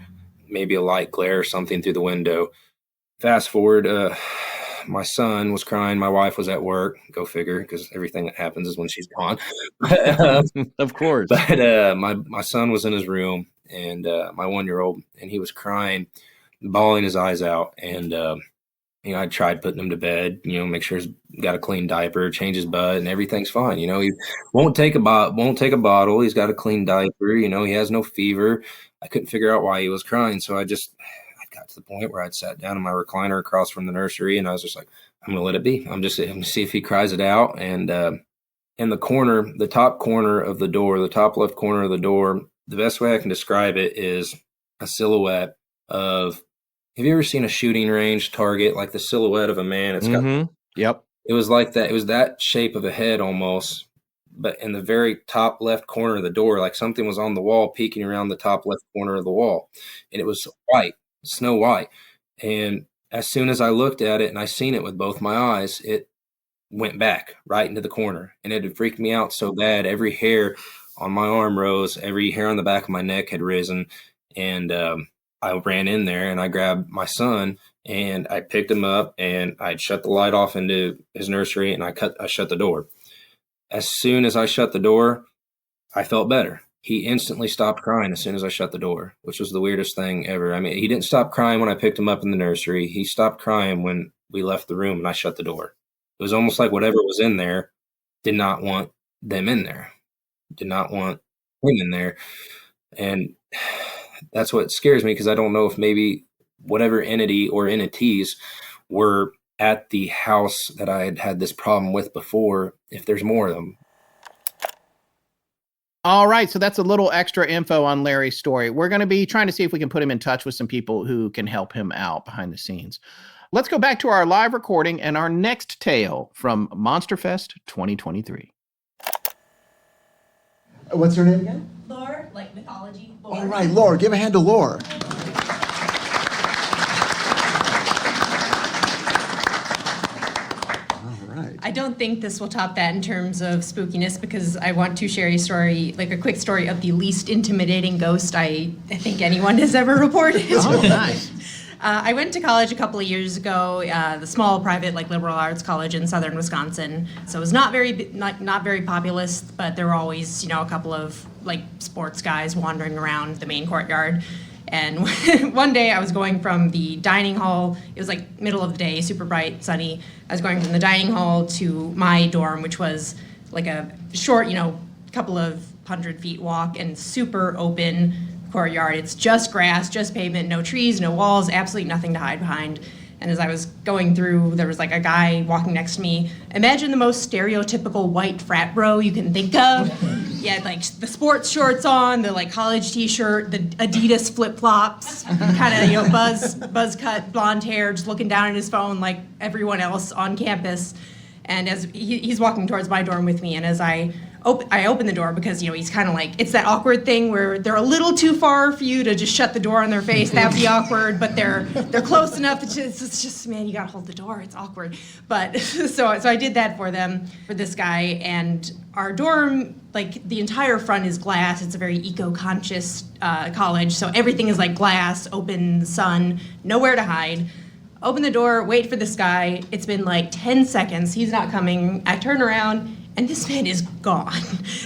maybe a light glare or something through the window. Fast forward, my son was crying. My wife was at work. Go figure, because everything that happens is when she's gone. Of course. But my son was in his room, and my 1-year-old, and he was crying, bawling his eyes out. And I tried putting him to bed. Make sure he's got a clean diaper, change his bud, and everything's fine. He won't take a bottle. He's got a clean diaper. He has no fever. I couldn't figure out why he was crying, so I got to the point where I'd sat down in my recliner across from the nursery, and I was just like, I'm going to let it be. I'm going to see if he cries it out. And in the top corner of the door, the top left corner of the door, the best way I can describe it is a silhouette of, have you ever seen a shooting range target, like the silhouette of a man? It's got, Yep. It was like that. It was that shape of a head almost, but in the very top left corner of the door, like something was on the wall peeking around the top left corner of the wall. And it was white. Snow white. And as soon as I looked at it and I seen it with both my eyes, it went back right into the corner, and it had freaked me out so bad. Every hair on my arm rose, every hair on the back of my neck had risen. And I ran in there and I grabbed my son and I picked him up and I'd shut the light off into his nursery, and I shut the door. As soon as I shut the door, I felt better. He instantly stopped crying as soon as I shut the door, which was the weirdest thing ever. I mean, he didn't stop crying when I picked him up in the nursery. He stopped crying when we left the room and I shut the door. It was almost like whatever was in there did not want them in there, did not want him in there. And that's what scares me, because I don't know if maybe whatever entity or entities were at the house that I had this problem with before, if there's more of them. All right, so that's a little extra info on Larry's story. We're going to be trying to see if we can put him in touch with some people who can help him out behind the scenes. Let's go back to our live recording and our next tale from Monsterfest 2023. What's her name again? Lore, like mythology. Lore. All right, Lore. Give a hand to Lore. I don't think this will top that in terms of spookiness, because I want to share a story, like a quick story of the least intimidating ghost I think anyone has ever reported. Oh, nice. I went to college a couple of years ago, the small private liberal arts college in southern Wisconsin. So it was not very populous, but there were always a couple of sports guys wandering around the main courtyard. And one day I was going from the dining hall. It was middle of the day, super bright, sunny. I was going from the dining hall to my dorm, which was a short, couple of 100 feet walk, and super open courtyard. It's just grass, just pavement, no trees, no walls, absolutely nothing to hide behind. And as I was going through, there was a guy walking next to me. Imagine the most stereotypical white frat bro you can think of. He had the sports shorts on, the college t-shirt, the Adidas flip-flops, kind of buzz cut, blonde hair, just looking down at his phone like everyone else on campus. And as he's walking towards my dorm with me, and as I open the door, because he's kind of it's that awkward thing where they're a little too far for you to just shut the door on their face. That'd be awkward, but they're close enough. It's just man, you gotta hold the door. It's awkward. But so I did that for this guy. And our dorm, the entire front is glass. It's a very eco-conscious college, so everything is glass, open sun, nowhere to hide. Open the door, wait for this guy. It's been 10 seconds. He's not coming. I turn around, and this man is gone.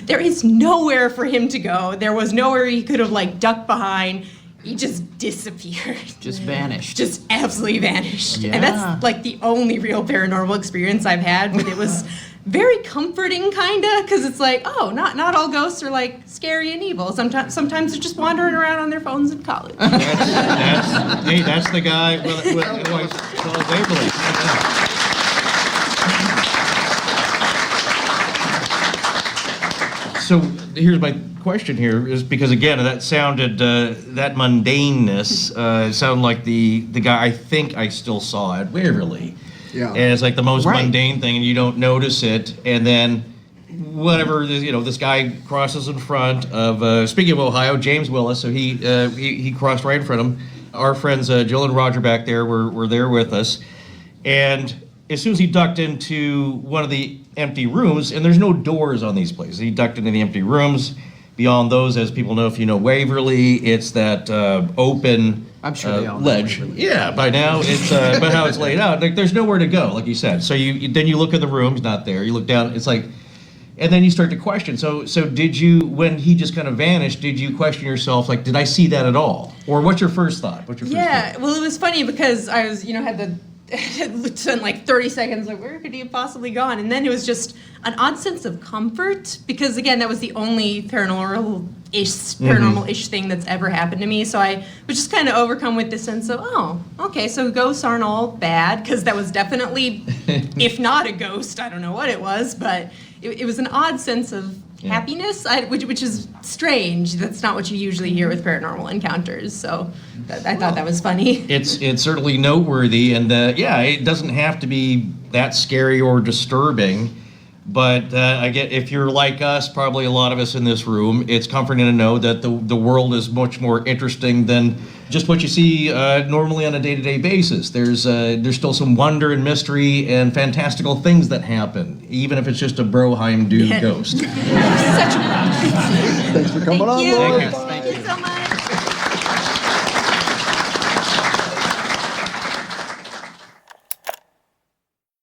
There is nowhere for him to go. There was nowhere he could have ducked behind. He just disappeared. Just vanished. Just absolutely vanished. Yeah. And that's the only real paranormal experience I've had, but it was very comforting, kinda, because it's not all ghosts are scary and evil. Sometimes they're just wandering around on their phones in college. That's the guy with Waverly. So here's my question here, is because again that sounded that mundaneness sounded like the guy I think I still saw at Waverly. Yeah. And it's the most mundane thing, and you don't notice it, and then whatever, this guy crosses in front of, speaking of Ohio, James Willis, so he crossed right in front of him. Our friends Jill and Roger back there were there with us. And as soon as he ducked into one of the empty rooms, and there's no doors on these places, he ducked into the empty rooms. Beyond those, as people know, if you know Waverly, it's that open I'm sure they all know ledge. Yeah, by now it's by how it's laid out. Like there's nowhere to go, like you said. So then you look at the room, he's not there. You look down, it's like, and then you start to question. So did you, when he just kind of vanished, did you question yourself, like, did I see that at all? Or what's your first thought? Yeah, well, it was funny because I was, had the spent like 30 seconds like, where could he have possibly gone? And then it was just an odd sense of comfort because, again, that was the only paranormal-ish thing that's ever happened to me. So I was just kind of overcome with this sense of, oh, okay, so ghosts aren't all bad, because that was definitely, if not a ghost, I don't know what it was, but it was an odd sense of happiness, which is strange. That's not what you usually hear with paranormal encounters. So I thought that was funny. It's certainly noteworthy, and it doesn't have to be that scary or disturbing. But if you're like us, probably a lot of us in this room, it's comforting to know that the world is much more interesting than just what you see normally on a day-to-day basis. There's still some wonder and mystery and fantastical things that happen, even if it's just a Broheim dude ghost. Such a problem. Thanks for coming on, you. Laura. Thank you so much.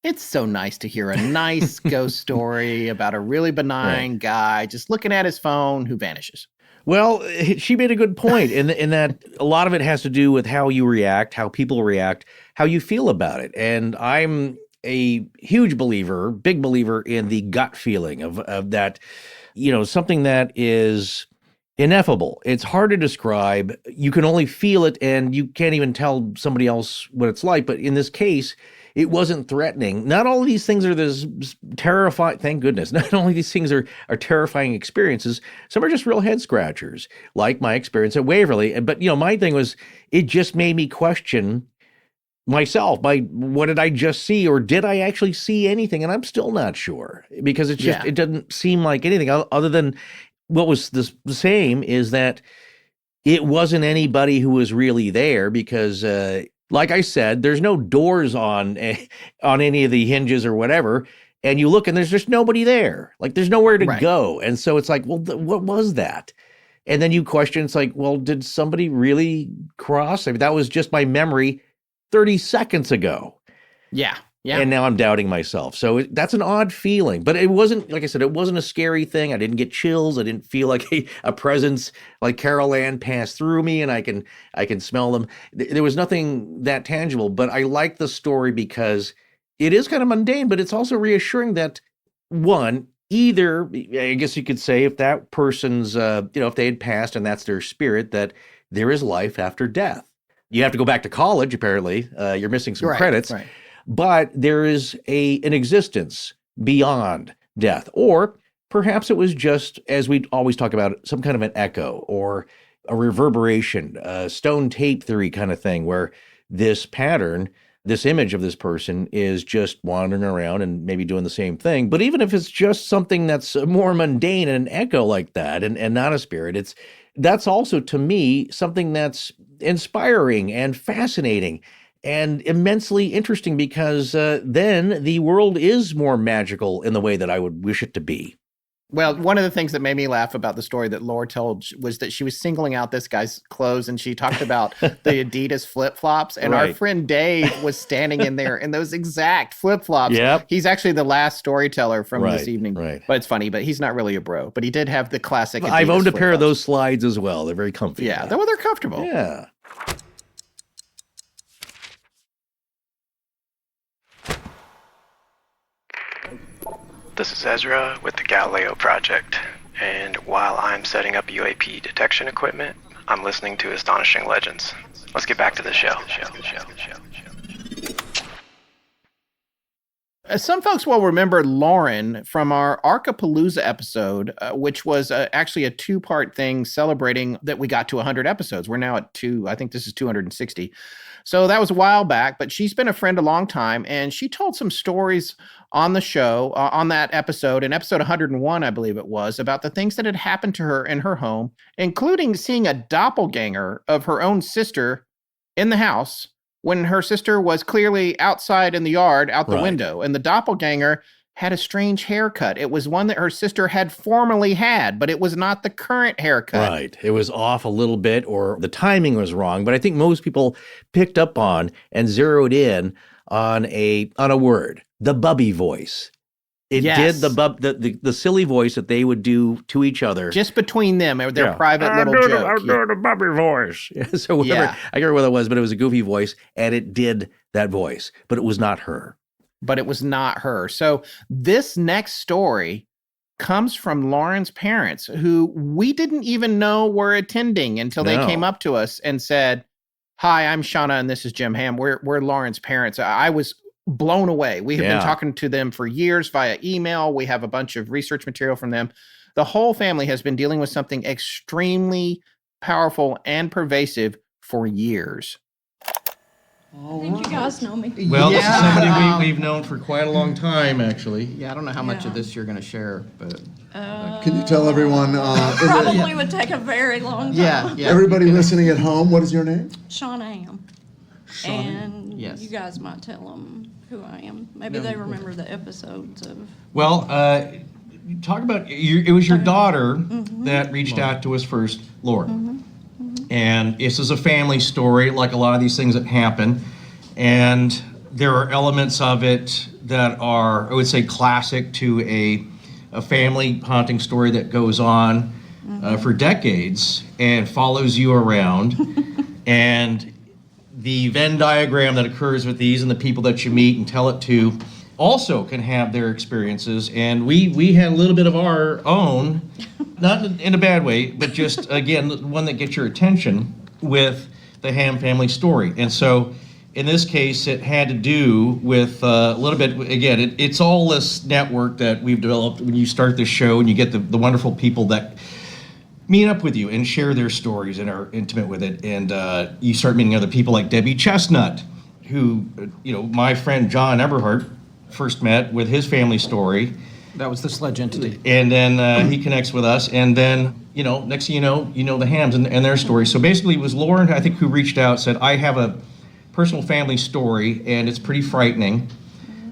It's so nice to hear a nice ghost story about a really benign guy just looking at his phone who vanishes. Well, she made a good point in that a lot of it has to do with how you react, how people react, how you feel about it. And I'm a huge believer, big believer in the gut feeling of that, something that is ineffable. It's hard to describe. You can only feel it, and you can't even tell somebody else what it's like. But in this case, it wasn't threatening. Not all of these things are this terrifying, thank goodness. Not all of these things are terrifying experiences. Some are just real head scratchers, like my experience at Waverly. But, my thing was, it just made me question myself. What did I just see? Or did I actually see anything? And I'm still not sure, because it's just, it doesn't seem like anything other than what was the same is that it wasn't anybody who was really there, because, like I said, there's no doors on any of the hinges or whatever, and you look and there's just nobody there. Like there's nowhere to go, and so it's like, well, what was that? And then you question, it's like, well, did somebody really cross? I mean, that was just my memory 30 seconds ago. Yeah. And now I'm doubting myself. So that's an odd feeling. But it wasn't, like I said, it wasn't a scary thing. I didn't get chills. I didn't feel like a presence like Carol Ann passed through me and I can smell them. There was nothing that tangible. But I like the story because it is kind of mundane, but it's also reassuring that, one, either, I guess you could say, if that person's, if they had passed and that's their spirit, that there is life after death. You have to go back to college, apparently. You're missing some credits. Right. But there is an existence beyond death. Or perhaps it was just, as we always talk about, some kind of an echo or a reverberation, a stone tape theory kind of thing, where this pattern, this image of this person is just wandering around and maybe doing the same thing. But even if it's just something that's more mundane and an echo like that and not a spirit, that's also, to me, something that's inspiring and fascinating and immensely interesting, because then the world is more magical in the way that I would wish it to be. Well, one of the things that made me laugh about the story that Laura told was that she was singling out this guy's clothes, and she talked about the Adidas flip-flops, and our friend Dave was standing in there in those exact flip-flops. Yep. He's actually the last storyteller from this evening. Right. But it's funny, but he's not really a bro. But he did have the classic Adidas I've owned a flip-flops. pair of those slides as well. They're very comfy. Yeah, they're comfortable. Yeah. This is Ezra with the Galileo Project, and while I'm setting up UAP detection equipment, I'm listening to Astonishing Legends. Let's get back to the show. Some folks will remember Lauren from our Archipalooza episode, which was actually a two-part thing celebrating that we got to 100 episodes. We're now at I think this is 260. So that was a while back, but she's been a friend a long time, and she told some stories on the show, on that episode, in episode 101, I believe it was, about the things that had happened to her in her home, including seeing a doppelganger of her own sister in the house when her sister was clearly outside in the yard, out the Right. window. And the doppelganger had a strange haircut. It was one that her sister had formerly had, but it was not the current haircut. Right. It was off a little bit, or the timing was wrong. But I think most people picked up on and zeroed in on a word, the bubby voice. It Yes. did the silly voice that they would do to each other. Just between them, their private little joke. I'm doing a bubby voice. So whatever, Yeah. I can't remember what it was, but it was a goofy voice, and it did that voice, but it was not her. But it was not her. So this next story comes from Lauren's parents, who we didn't even know were attending until they No. came up to us and said, "Hi, I'm Shauna, and this is Jim Ham. We're Lauren's parents." I was blown away. We have been talking to them for years via email. We have a bunch of research material from them. The whole family has been dealing with something extremely powerful and pervasive for years. I think you guys know me. Well, this is somebody we've known for quite a long time, actually. Yeah, I don't know how much of this you're going to share, but Can you tell everyone? Probably would take a very long time. Yeah. Everybody listening at home, what is your name? Sean Am. And you guys might tell them who I am. Maybe they remember the episodes of. Well, talk about it was your daughter that reached out to us first, Laura. And this is a family story, like a lot of these things that happen. And there are elements of it that are, I would say, classic to a family haunting story that goes on for decades and follows you around. And the Venn diagram that occurs with these and the people that you meet and tell it to also can have their experiences. And we had a little bit of our own, not in a bad way, but just, again, one that gets your attention with the Ham family story. And so in this case, it had to do with a little bit, again, it's all this network that we've developed when you start this show and you get the wonderful people that meet up with you and share their stories and are intimate with it. And you start meeting other people like Debbie Chestnut, who, my friend John Eberhardt first met with his family story. That was the Sledge entity. And then he connects with us. And then, next thing you know the Hams and their story. So basically it was Lauren, I think, who reached out, said, I have a personal family story, and it's pretty frightening.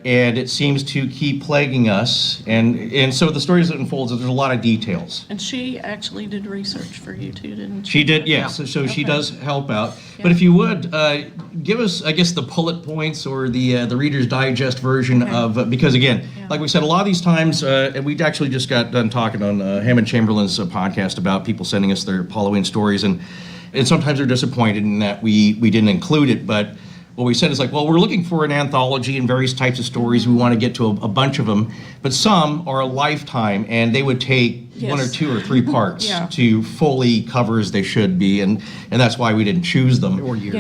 And it seems to keep plaguing us. And so the story as it unfolds, there's a lot of details. And she actually did research for you too, didn't she? She did, yes. So she does help out. But if you would, give us, I guess, the bullet points or the Reader's Digest version of, because again, like we said, a lot of these times, and we actually just got done talking on Hammond Chamberlain's podcast about people sending us their Halloween stories, and sometimes they're disappointed in that we didn't include it, but what we said is like, well, we're looking for an anthology and various types of stories. We want to get to a bunch of them, but some are a lifetime, and they would take one or two or three parts to fully cover as they should be, and that's why we didn't choose them. Or years.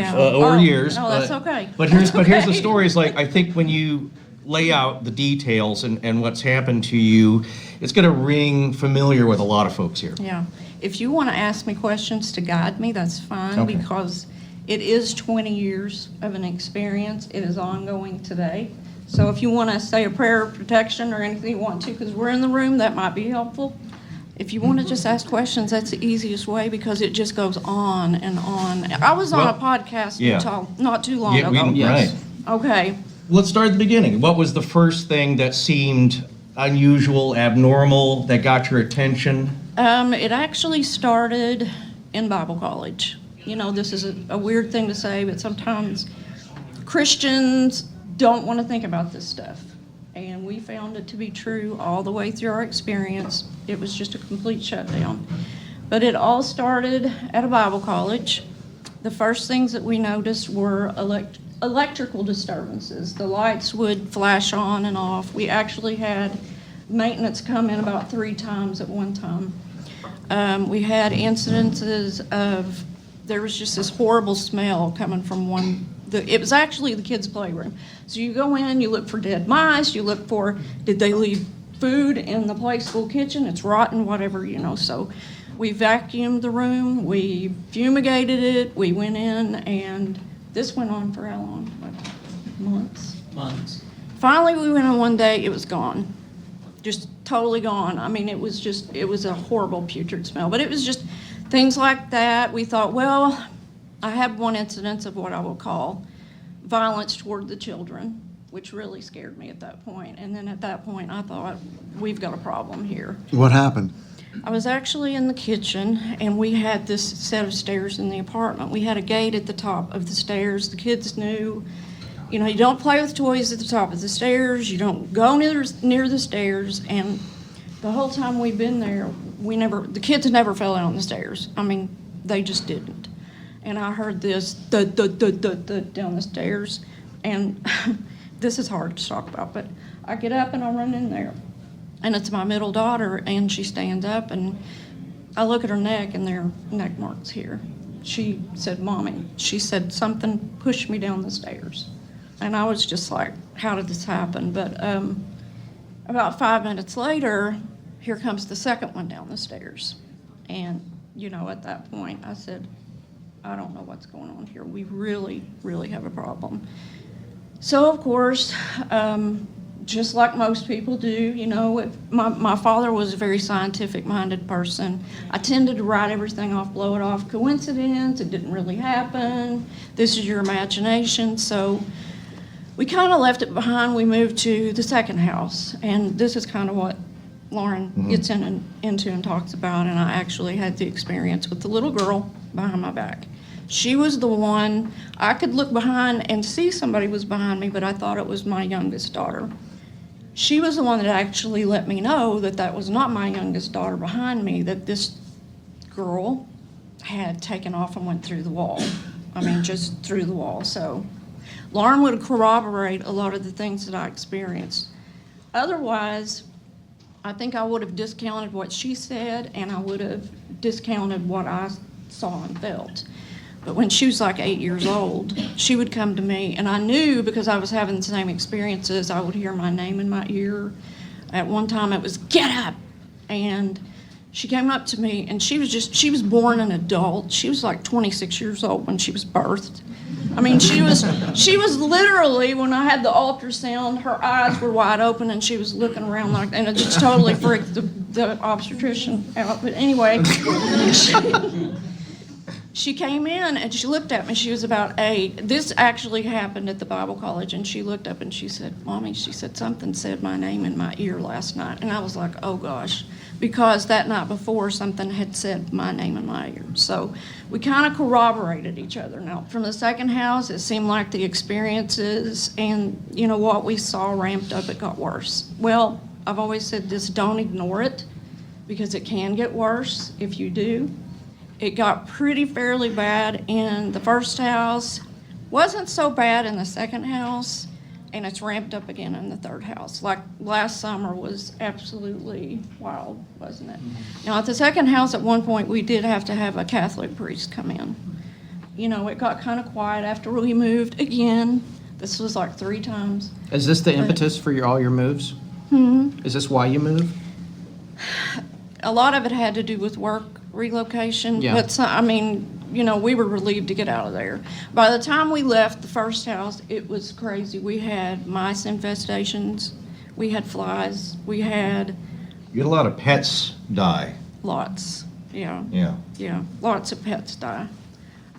Years. No, that's okay. But here's the story is like, I think when you lay out the details and what's happened to you, it's going to ring familiar with a lot of folks here. Yeah. If you want to ask me questions to guide me, that's fine, because it is 20 years of an experience. It is ongoing today. So if you want to say a prayer of protection or anything you want to, because we're in the room, that might be helpful. If you want to just ask questions, that's the easiest way, because it just goes on and on. I was on a podcast not too long ago. Right. Okay. Let's start at the beginning. What was the first thing that seemed unusual, abnormal, that got your attention? It actually started in Bible college. This is a weird thing to say, but sometimes Christians don't want to think about this stuff. And we found it to be true all the way through our experience. It was just a complete shutdown. But it all started at a Bible college. The first things that we noticed were electrical disturbances. The lights would flash on and off. We actually had maintenance come in about 3 times at one time. We had incidences of, there was just this horrible smell coming from it was actually the kids' playroom. So you go in, you look for dead mice, you look for, did they leave food in the play school kitchen? It's rotten, whatever, So we vacuumed the room, we fumigated it, we went in, and this went on for how long? Months. Finally, we went in one day, it was gone. Just totally gone. I mean, it was a horrible putrid smell, but it was just things like that. We thought, well, I had one incidence of what I would call violence toward the children, which really scared me at that point. And then at that point, I thought, we've got a problem here. What happened? I was actually in the kitchen, and we had this set of stairs in the apartment. We had a gate at the top of the stairs. The kids knew, you know, you don't play with toys at the top of the stairs. You don't go near the stairs. And the whole time we've been there, the kids never fell down the stairs. I mean, they just didn't. And I heard this thud, thud, thud, thud, thud down the stairs. And this is hard to talk about, but I get up and I run in there. And it's my middle daughter, and she stands up, and I look at her neck, and there are neck marks here. She said, "Mommy," she said, "something pushed me down the stairs." And I was just like, how did this happen? But about 5 minutes later, here comes the second one down the stairs. And, you know, at that point, I said, I don't know what's going on here. We really, really have a problem. So, of course, just like most people do, you know, my father was a very scientific-minded person. I tended to write everything off, blow it off. Coincidence, it didn't really happen. This is your imagination. So we kind of left it behind. We moved to the second house, and this is kind of what Lauren gets into and talks about, and I actually had the experience with the little girl behind my back. She was the one, I could look behind and see somebody was behind me, but I thought it was my youngest daughter. She was the one that actually let me know that that was not my youngest daughter behind me, that this girl had taken off and went through the wall. I mean, just through the wall. So Lauren would corroborate a lot of the things that I experienced. Otherwise, I think I would have discounted what she said, and I would have discounted what I saw and felt. But when she was like 8 years old, she would come to me, and I knew because I was having the same experiences, I would hear my name in my ear. At one time it was, "Get up!" And she came up to me, and she was born an adult. She was like 26 years old when she was birthed. I mean, she was literally, when I had the ultrasound, her eyes were wide open, and she was looking around like, and it just totally freaked the obstetrician out. But anyway, she came in and she looked at me. She was about 8. This actually happened at the Bible college, and she looked up and she said, "Mommy," she said, "something said my name in my ear last night." And I was like, oh gosh, because that night before something had said my name in my ear. So we kind of corroborated each other. Now, from the second house, it seemed like the experiences and, you know, what we saw ramped up, it got worse. Well, I've always said this, don't ignore it, because it can get worse if you do. It got pretty fairly bad in the first house, wasn't so bad in the second house, and it's ramped up again in the third house. Like last summer was absolutely wild, wasn't it? Now at the second house, at one point, we did have to have a Catholic priest come in. You know, it got kind of quiet after we moved again. This was like 3 times. Is this the impetus for all your moves? Is this why you moved? A lot of it had to do with work relocation, Yeah. but I mean, you know, we were relieved to get out of there. By the time we left the first house, it was crazy. We had mice infestations, we had flies, we had You had a lot of pets die. lots. Yeah. Yeah. Yeah, lots of pets die.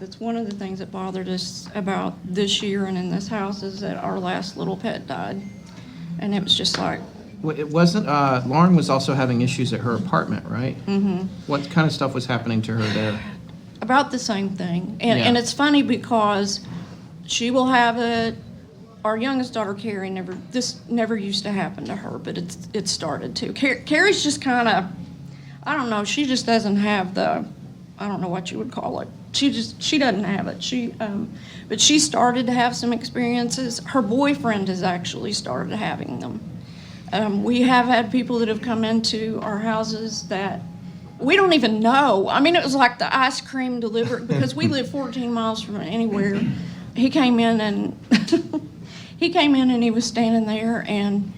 That's one of the things that bothered us about this year and in this house is that our last little pet died. And it was just like, Well, it wasn't, Lauren was also having issues at her apartment, right? Mhm. What kind of stuff was happening to her there? about the same thing. And, Yeah. and it's funny because she will have it. Our youngest daughter, Carrie, this never used to happen to her, but it started to. Carrie's just kind of, I don't know, she just doesn't have the, I don't know what you would call it. She doesn't have it. But she started to have some experiences. Her boyfriend has actually started having them. We have had people that have come into our houses that we don't even know. I mean, it was like the ice cream delivered, because we live 14 miles from anywhere. He came in and he was standing there, and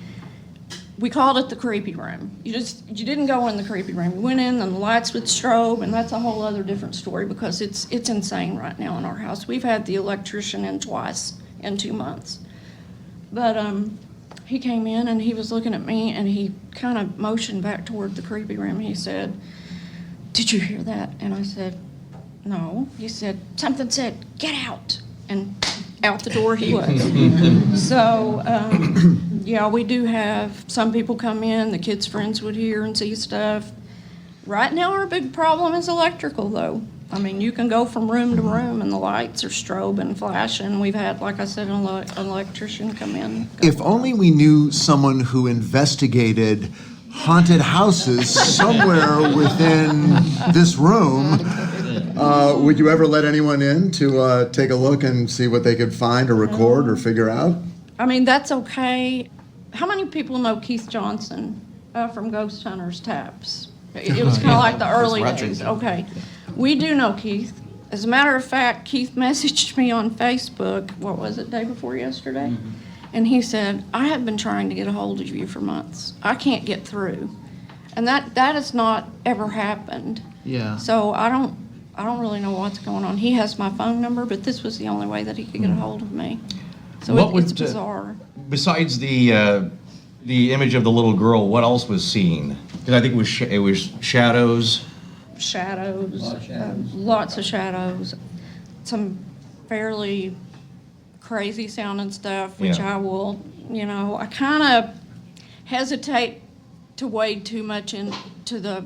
we called it the creepy room. You didn't go in the creepy room. You went in and the lights would strobe, and that's a whole other different story because it's insane right now in our house. We've had the electrician in twice in 2 months. But he came in and he was looking at me, and he kind of motioned back toward the creepy room. He said, "Did you hear that?" And I said, no. He said, something said, get out. And out the door he was. So, yeah, we do have some people come in, the kids' friends would hear and see stuff. Right now, our big problem is electrical, though. I mean, you can go from room to room and the lights are strobing and flashing. We've had, like I said, an electrician come in. If only we knew someone who investigated haunted houses somewhere within this room. Would you ever let anyone in to take a look and see what they could find or record or figure out? I mean, that's okay. How many people know Keith Johnson from Ghost Hunters Taps? It was kind of like the early days. Okay. We do know Keith. As a matter of fact, Keith messaged me on Facebook, what was it, day before yesterday? Mm-hmm. And he said, I have been trying to get a hold of you for months. I can't get through. And that has not ever happened. Yeah. So I don't really know what's going on. He has my phone number, but this was the only way that he could get a hold of me. So it's bizarre. Besides the image of the little girl, what else was seen? Because I think it was shadows. Lots of shadows. Some fairly crazy sounding stuff, which I will, I kind of hesitate to wade too much into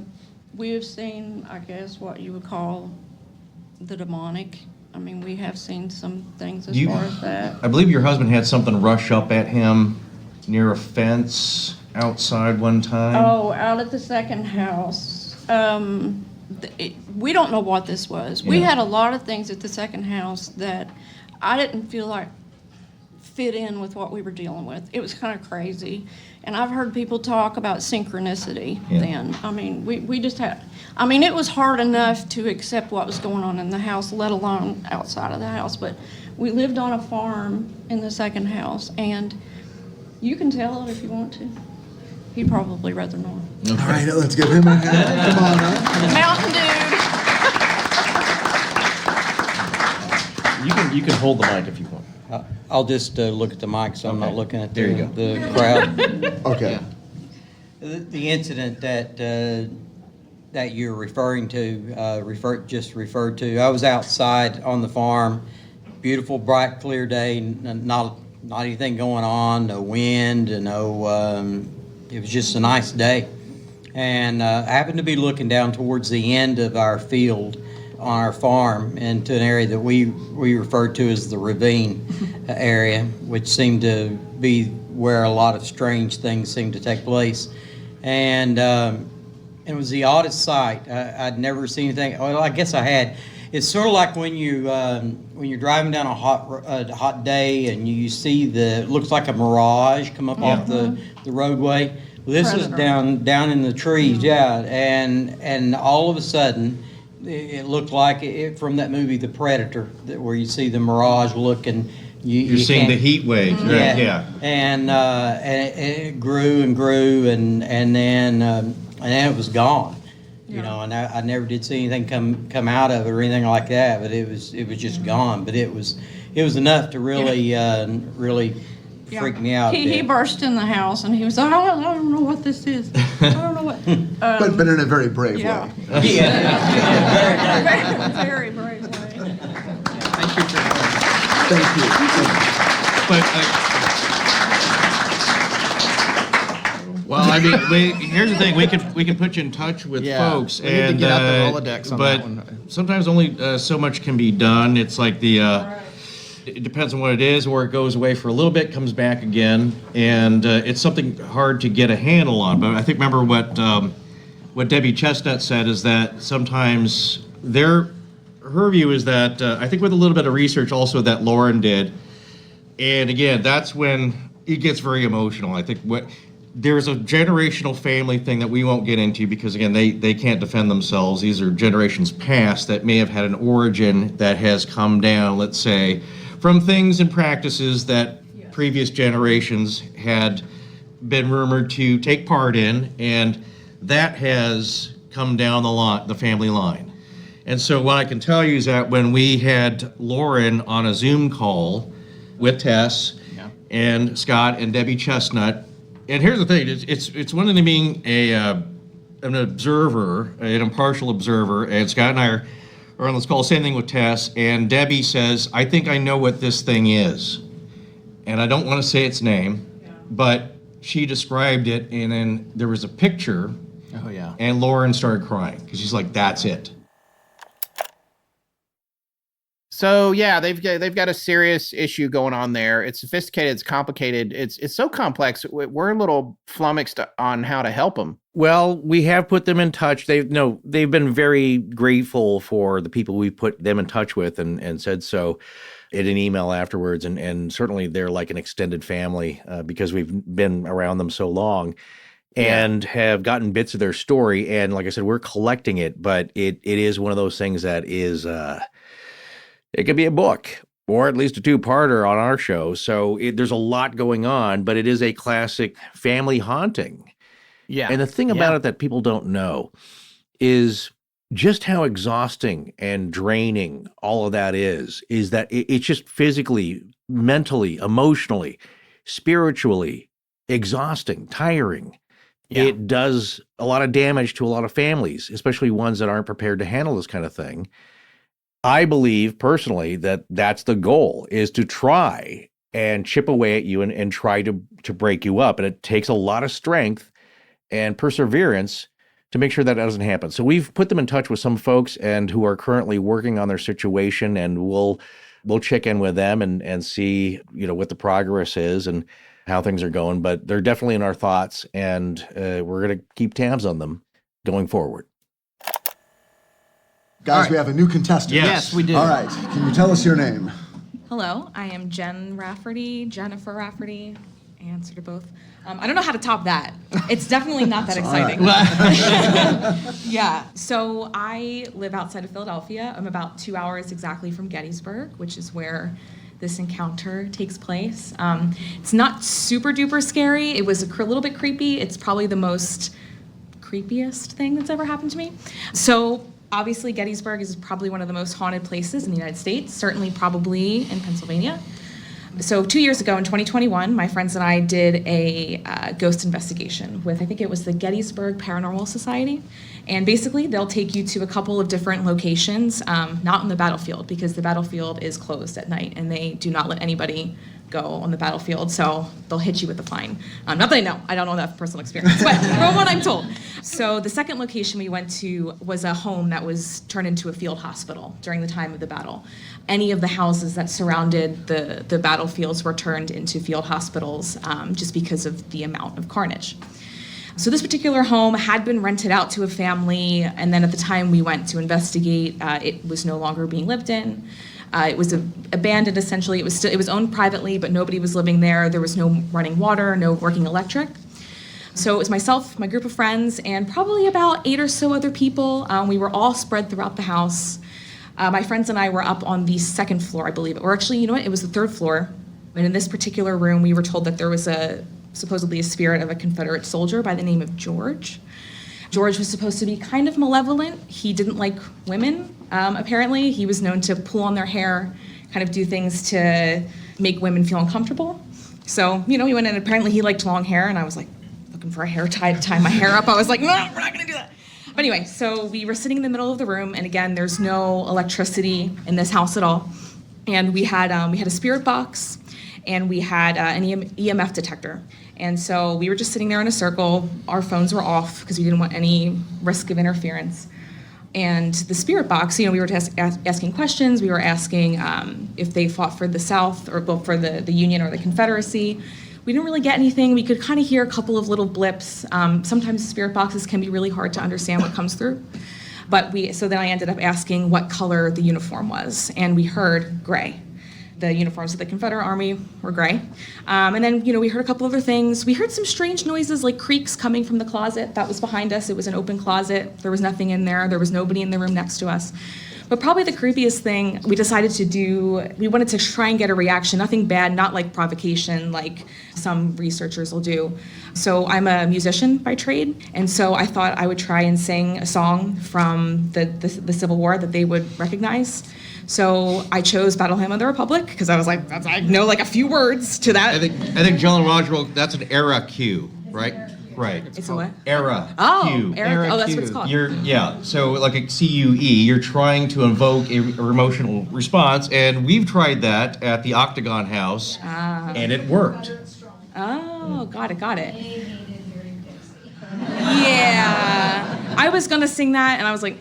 we have seen, I guess, what you would call the demonic. I mean, we have seen some things as far as that. I believe your husband had something rush up at him near a fence outside one time. Oh, out at the second house. We don't know what this was. We had a lot of things at the second house that I didn't feel like fit in with what we were dealing with. It was kind of crazy. And I've heard people talk about synchronicity then. I mean, we just had, it was hard enough to accept what was going on in the house, let alone outside of the house. But we lived on a farm in the second house, and you can tell it if you want to. He'd probably rather not. Okay. All right, let's give him a hand. Come on up. Mountain Dude. You can hold the mic if you want. I'll just look at the mic, so I'm not looking at the crowd. Okay. The incident that you're referring to, referred to. I was outside on the farm, beautiful, bright, clear day, not anything going on, no wind, no. It was just a nice day, and I happened to be looking down towards the end of our field on our farm into an area that we refer to as the ravine area, which seemed to be where a lot of strange things seem to take place. And it was the oddest sight. I'd never seen anything. Well, I guess I had. It's sort of like when you're driving down a hot day and you see it looks like a mirage come up off the roadway. Well, this is down in the trees, and all of a sudden it looked like it from that movie The Predator, where you see the mirage look and you're seeing the heat wave, right? Yeah. And it grew and grew and then it was gone. You know, and I never did see anything come out of it or anything like that, but it was just gone. But it was enough to really freak me out. He burst in the house and he was like, I don't know what this is. I don't know what. But in a very brave way. Yeah. Very brave way. Thank you. But well, I mean, here's the thing: we can put you in touch with folks, we need to get out the Rolodex on but that one. Sometimes only so much can be done. It's like it depends on what it is, or it goes away for a little bit, comes back again, and it's something hard to get a handle on. But I think remember what Debbie Chestnut said is that sometimes her view is that I think with a little bit of research also that Lauren did, and again that's when it gets very emotional. I think there's a generational family thing that we won't get into because, again, they can't defend themselves. These are generations past that may have had an origin that has come down, let's say, from things and practices that previous generations had been rumored to take part in, and that has come down the family line. And so what I can tell you is that when we had Lauren on a Zoom call with Tess and Scott and Debbie Chestnut, and here's the thing, it's one of them being an observer, an impartial observer, and Scott and I or on this call, same thing with Tess, and Debbie says, I think I know what this thing is. And I don't want to say its name, but she described it, and then there was a picture. Oh, yeah. And Lauren started crying, because she's like, that's it. So yeah, they've got a serious issue going on there. It's sophisticated, it's complicated, it's so complex. We're a little flummoxed on how to help them. Well, we have put them in touch. They've been very grateful for the people we put them in touch with, and said so in an email afterwards. And certainly they're like an extended family because we've been around them so long. And have gotten bits of their story. And like I said, we're collecting it, but it is one of those things that is it could be a book or at least a two-parter on our show. So there's a lot going on, but it is a classic family haunting. Yeah. And the thing about it that people don't know is just how exhausting and draining all of that is that it's just physically, mentally, emotionally, spiritually exhausting, tiring. Yeah. It does a lot of damage to a lot of families, especially ones that aren't prepared to handle this kind of thing. I believe personally that that's the goal, is to try and chip away at you and try to break you up. And it takes a lot of strength and perseverance to make sure that doesn't happen. So we've put them in touch with some folks and who are currently working on their situation, and we'll check in with them and see, what the progress is and how things are going. But they're definitely in our thoughts, and we're going to keep tabs on them going forward. Guys, right. We have a new contestant. Yes, we do. All right. Can you tell us your name? Hello, I am Jennifer Rafferty. Answer to both. I don't know how to top that. It's definitely not that exciting. Yeah, so I live outside of Philadelphia. I'm about 2 hours exactly from Gettysburg, which is where this encounter takes place. It's not super duper scary. It was a little bit creepy. It's probably the most creepiest thing that's ever happened to me. So obviously Gettysburg is probably one of the most haunted places in the United States, certainly probably in Pennsylvania. So 2 years ago in 2021, my friends and I did a ghost investigation with, I think it was the Gettysburg Paranormal Society. And basically they'll take you to a couple of different locations, not on the battlefield, because the battlefield is closed at night and they do not let anybody go on the battlefield, so they'll hit you with a fine. Not that I know, I don't know that from personal experience, but from what I'm told. So the second location we went to was a home that was turned into a field hospital during the time of the battle. Any of the houses that surrounded the battlefields were turned into field hospitals just because of the amount of carnage. So this particular home had been rented out to a family, and then at the time we went to investigate, it was no longer being lived in. It was abandoned, essentially. It was owned privately, but nobody was living there. There was no running water, no working electric. So it was myself, my group of friends, and probably about 8 or so other people. We were all spread throughout the house. My friends and I were up on the second floor, I believe. Or actually, you know what? It was the third floor. And in this particular room, we were told that there was supposedly a spirit of a Confederate soldier by the name of George. George was supposed to be kind of malevolent. He didn't like women, apparently. He was known to pull on their hair, kind of do things to make women feel uncomfortable. So, we went in, apparently he liked long hair, and I was like looking for a hair tie to tie my hair up. I was like, no, we're not gonna do that. But anyway, so we were sitting in the middle of the room, and again, there's no electricity in this house at all. And we had a spirit box, and we had an EMF detector. And so we were just sitting there in a circle. Our phones were off because we didn't want any risk of interference. And the spirit box, we were asking questions. We were asking if they fought for the South or for the Union or the Confederacy. We didn't really get anything. We could kind of hear a couple of little blips. Sometimes spirit boxes can be really hard to understand what comes through. So then I ended up asking what color the uniform was, and we heard gray. The uniforms of the Confederate Army were gray. And then, we heard a couple other things. We heard some strange noises like creaks coming from the closet that was behind us. It was an open closet. There was nothing in there. There was nobody in the room next to us. But probably the creepiest thing we decided to do, we wanted to try and get a reaction, nothing bad, not like provocation like some researchers will do. So I'm a musician by trade, and so I thought I would try and sing a song from the Civil War that they would recognize. So I chose Battle Hymn of the Republic because I was like, I know like a few words to that. I think John and Roger, that's an era cue, right? Right. It's a what? Era. Oh, Q. Era. Oh, that's what it's called. So like a CUE, you're trying to invoke a emotional response, and we've tried that at the Octagon House, and it worked. Oh, got it. Yeah. I was going to sing that, and I was like,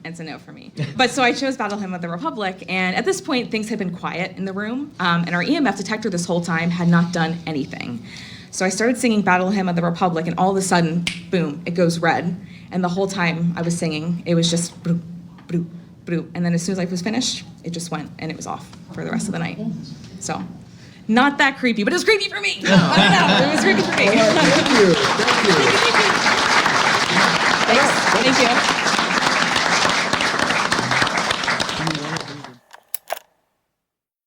it's a no for me. But so I chose Battle Hymn of the Republic, and at this point, things had been quiet in the room, and our EMF detector this whole time had not done anything. So I started singing Battle Hymn of the Republic, and all of a sudden, boom, it goes red. And the whole time I was singing, it was just bloop, bloop, bloop. And then as soon as I was finished, it just went, and it was off for the rest of the night. So, not that creepy, but it was creepy for me. I don't know, it was creepy for me. Thank you. Thanks. Thank you.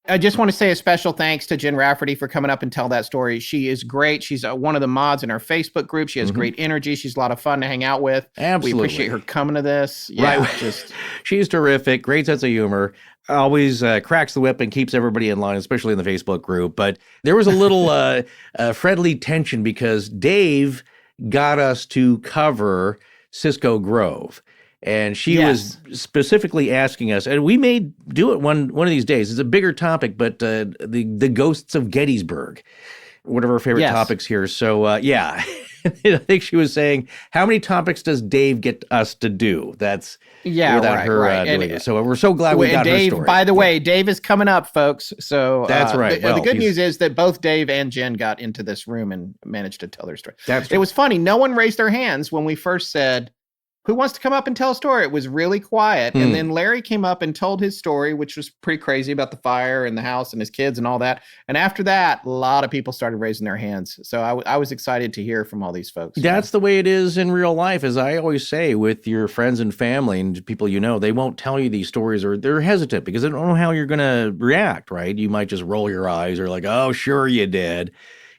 I just want to say a special thanks to Jen Rafferty for coming up and tell that story. She is great. She's one of the mods in our Facebook group. She has great energy. She's a lot of fun to hang out with. Absolutely. We appreciate her coming to this. Yeah, right. She's terrific. Great sense of humor. Always cracks the whip and keeps everybody in line, especially in the Facebook group. But there was a little friendly tension because Dave got us to cover Cisco Grove. And she was specifically asking us, and we may do it one of these days. It's a bigger topic, but the ghosts of Gettysburg, one of our favorite topics here. So, I think she was saying, how many topics does Dave get us to do? That's without her doing it. So we're so glad we got Dave, her story. By the way, Dave is coming up, folks. So that's right. The good news is that both Dave and Jen got into this room and managed to tell their story. That's It was funny. No one raised their hands when we first said, who wants to come up and tell a story? It was really quiet. And then Larry came up and told his story, which was pretty crazy about the fire and the house and his kids and all that. And after that, a lot of people started raising their hands. So I was excited to hear from all these folks. That's the way it is in real life. As I always say, with your friends and family and people you know, they won't tell you these stories, or they're hesitant because they don't know how you're going to react, right? You might just roll your eyes or like, oh, sure you did.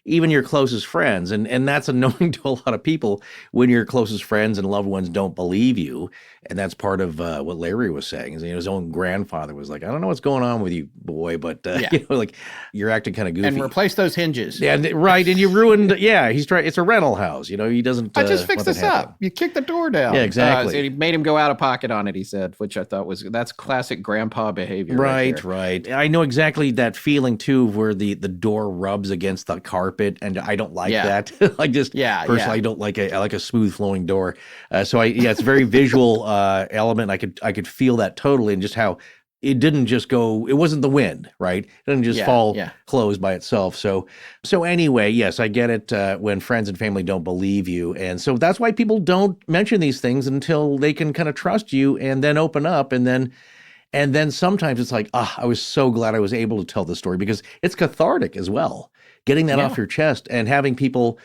Even your closest friends. And that's annoying to a lot of people when your closest friends and loved ones don't believe you. And that's part of what Larry was saying. Is, his own grandfather was like, I don't know what's going on with you, boy, but like you're acting kind of goofy. And replace those hinges. Yeah, right. And you ruined, he's trying, it's a rental house. He doesn't. I just fixed this up. You kicked the door down. Yeah, exactly. So he made him go out of pocket on it, he said, which I thought that's classic grandpa behavior. Right. I know exactly that feeling too, where the door rubs against the carpet, and I don't like that. Personally, I don't like I like a smooth flowing door. So it's very visual element. I could feel that totally, and just how it didn't just go. It wasn't the wind, right? It didn't just fall closed by itself. So anyway, yes, I get it when friends and family don't believe you, and so that's why people don't mention these things until they can kind of trust you, and then open up, and then sometimes it's like, I was so glad I was able to tell this story, because it's cathartic as well. Getting that off your chest and having people,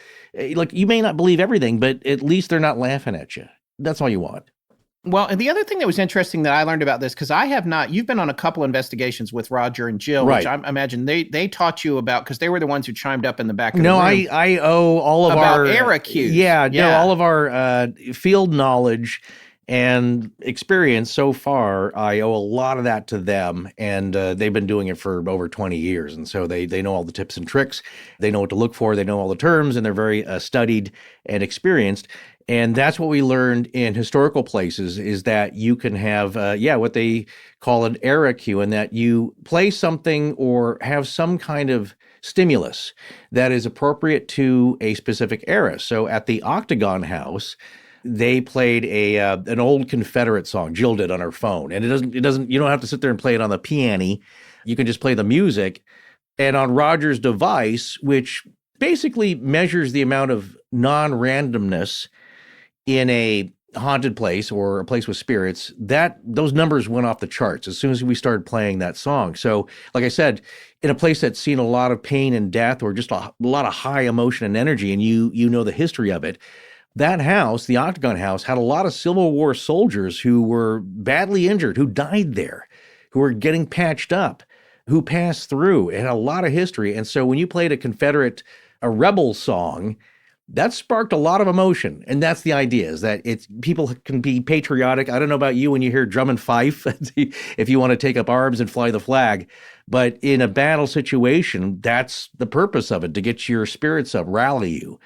like, you may not believe everything, but at least they're not laughing at you. That's all you want. Well, and the other thing that was interesting that I learned about this, because I have not, you've been on a couple investigations with Roger and Jill, which I imagine they taught you about, because they were the ones who chimed up in the back of the room. I owe all of about our era cues. All of our field knowledge and experience so far, I owe a lot of that to them, and they've been doing it for over 20 years, and so they know all the tips and tricks. They know what to look for. They know all the terms, and they're very studied and experienced. And that's what we learned in historical places, is that you can have, what they call an era cue, and that you play something or have some kind of stimulus that is appropriate to a specific era. So at the Octagon House, they played an old Confederate song. Jill did on her phone, and it doesn't. You don't have to sit there and play it on the piano. You can just play the music, and on Roger's device, which basically measures the amount of non-randomness in a haunted place or a place with spirits, those numbers went off the charts as soon as we started playing that song. So, like I said, in a place that's seen a lot of pain and death, or just a lot of high emotion and energy, and you know the history of it. That house, the Octagon House, had a lot of Civil War soldiers who were badly injured, who died there, who were getting patched up, who passed through. It had a lot of history. And so when you played a rebel song, that sparked a lot of emotion. And that's the idea, is that people can be patriotic. I don't know about you when you hear drum and fife, if you want to take up arms and fly the flag. But in a battle situation, that's the purpose of it, to get your spirits up, rally you.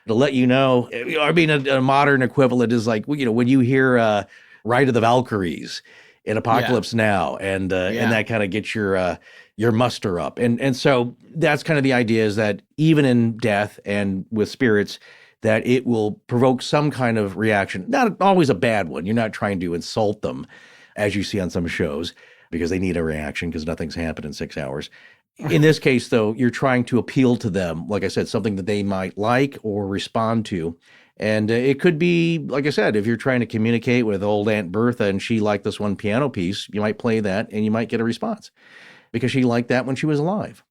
to let you know. I mean, a modern equivalent is like, when you hear Ride of the Valkyries in Apocalypse Now, and that kind of gets your muster up. And so that's kind of the idea, is that even in death and with spirits, that it will provoke some kind of reaction. Not always a bad one. You're not trying to insult them, as you see on some shows, because they need a reaction because nothing's happened in 6 hours. In this case, though, you're trying to appeal to them, like I said, something that they might like or respond to. And it could be, like I said, if you're trying to communicate with old Aunt Bertha and she liked this one piano piece, you might play that and you might get a response because she liked that when she was alive.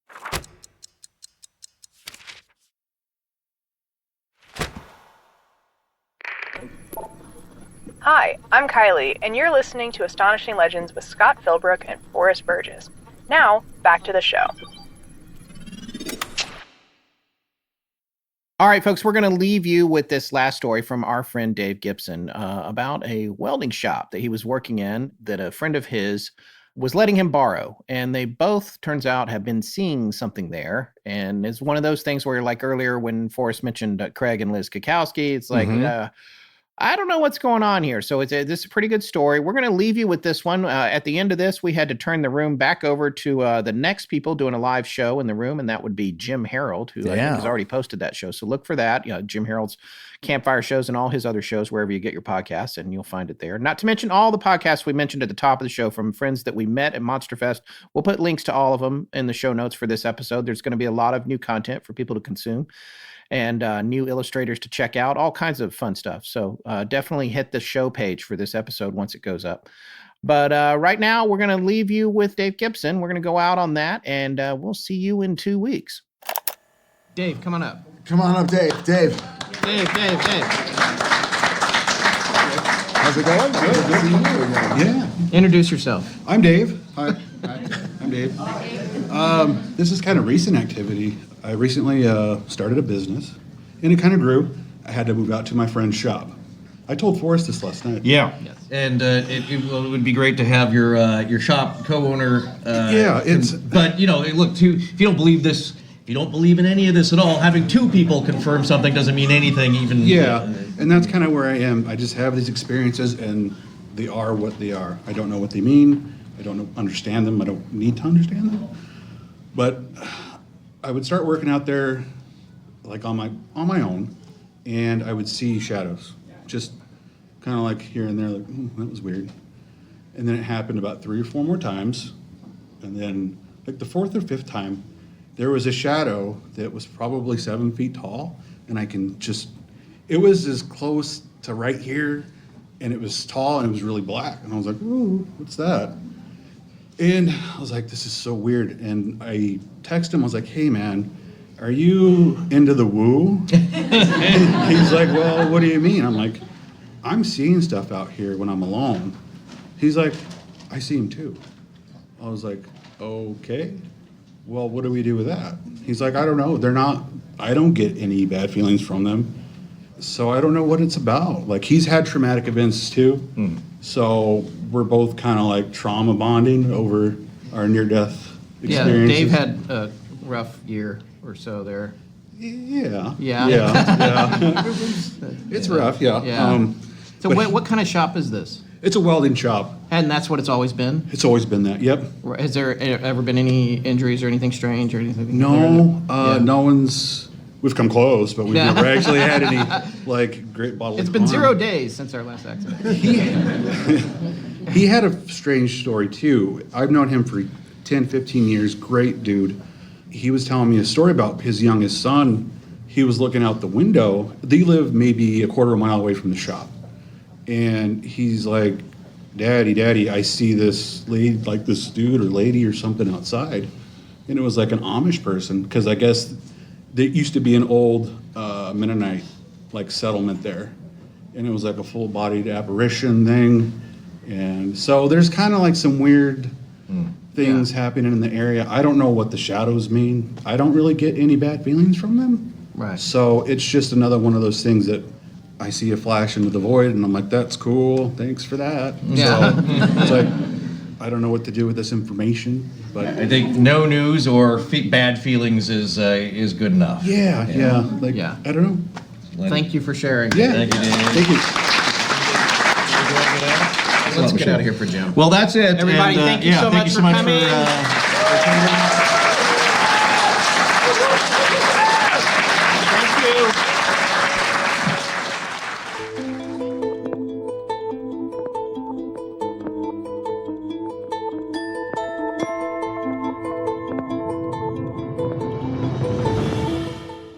Hi, I'm Kylie, and you're listening to Astonishing Legends with Scott Philbrook and Forrest Burgess. Now, back to the show. All right, folks, we're going to leave you with this last story from our friend Dave Gibson about a welding shop that he was working in that a friend of his was letting him borrow. And they both, turns out, have been seeing something there. And it's one of those things where, like earlier when Forrest mentioned Craig and Liz Kukowski, it's like, I don't know what's going on here. So this is a pretty good story. We're going to leave you with this one. At the end of this, we had to turn the room back over to the next people doing a live show in the room, and that would be Jim Harold, who I think has already posted that show. So look for that. Jim Harold's Campfire shows and all his other shows, wherever you get your podcasts, and you'll find it there. Not to mention all the podcasts we mentioned at the top of the show from friends that we met at Monster Fest. We'll put links to all of them in the show notes for this episode. There's going to be a lot of new content for people to consume, and new illustrators to check out, all kinds of fun stuff. So definitely hit the show page for this episode once it goes up. But right now, we're going to leave you with Dave Gibson. We're going to go out on that, and we'll see you in 2 weeks. Dave, come on up. Come on up, Dave. Dave. Dave. How's it going? Good to see you again. Yeah. Introduce yourself. I'm Dave. Hi. I'm Dave. This is kind of recent activity. I recently started a business, and it kind of grew. I had to move out to my friend's shop. I told Forrest this last night. Yeah, and it would be great to have your shop co-owner. But look, if you don't believe this, if you don't believe in any of this at all, having two people confirm something doesn't mean anything. Even and that's kind of where I am. I just have these experiences, and they are what they are. I don't know what they mean. I don't understand them. I don't need to understand them. But I would start working out there, like on my own, and I would see shadows, just kind of like here and there, like that was weird. And then it happened about 3 or 4 more times, and then like the 4th or 5th time, there was a shadow that was probably 7 feet tall, and it was as close to right here, and it was tall and it was really black, and I was like, ooh, what's that? And I was like, this is so weird. And I texted him, I was like, hey man, are you into the woo? And he's like, well, what do you mean? I'm like, I'm seeing stuff out here when I'm alone. He's like, I see him too. I was like, okay, well, what do we do with that? He's like, I don't know. I don't get any bad feelings from them. So I don't know what it's about. Like, he's had traumatic events too. So we're both kind of like trauma bonding over our near-death experiences. Yeah, Dave had a rough year or so there. Yeah. It's rough, yeah. So what kind of shop is this? It's a welding shop. And that's what it's always been? It's always been that, yep. Has there ever been any injuries or anything strange or anything? No, no one's... We've come close, but we've never actually had any, great bodily It's been harm. 0 days since our last accident. He had a strange story, too. I've known him for 10, 15 years. Great dude. He was telling me a story about his youngest son. He was looking out the window. They live maybe a quarter of a mile away from the shop. And he's like, Daddy, I see this lady, like this dude or lady or something outside. And it was like an Amish person, because I guess there used to be an old Mennonite settlement there, and it was like a full-bodied apparition thing, and so there's kind of some weird things happening in the area. I don't know what the shadows mean. I don't really get any bad feelings from them. Right. So it's just another one of those things that I see a flash into the void, and I'm like, that's cool. Thanks for that. Yeah. So it's like, I don't know what to do with this information, but I think no news or bad feelings is good enough. Yeah. I don't know. Thank you for sharing. Yeah. Thank you, Dan. Thank you. Let's get out of here for Jim. Well, that's it. Everybody, And, thank you yeah, so thank much you so for much coming. Thank you.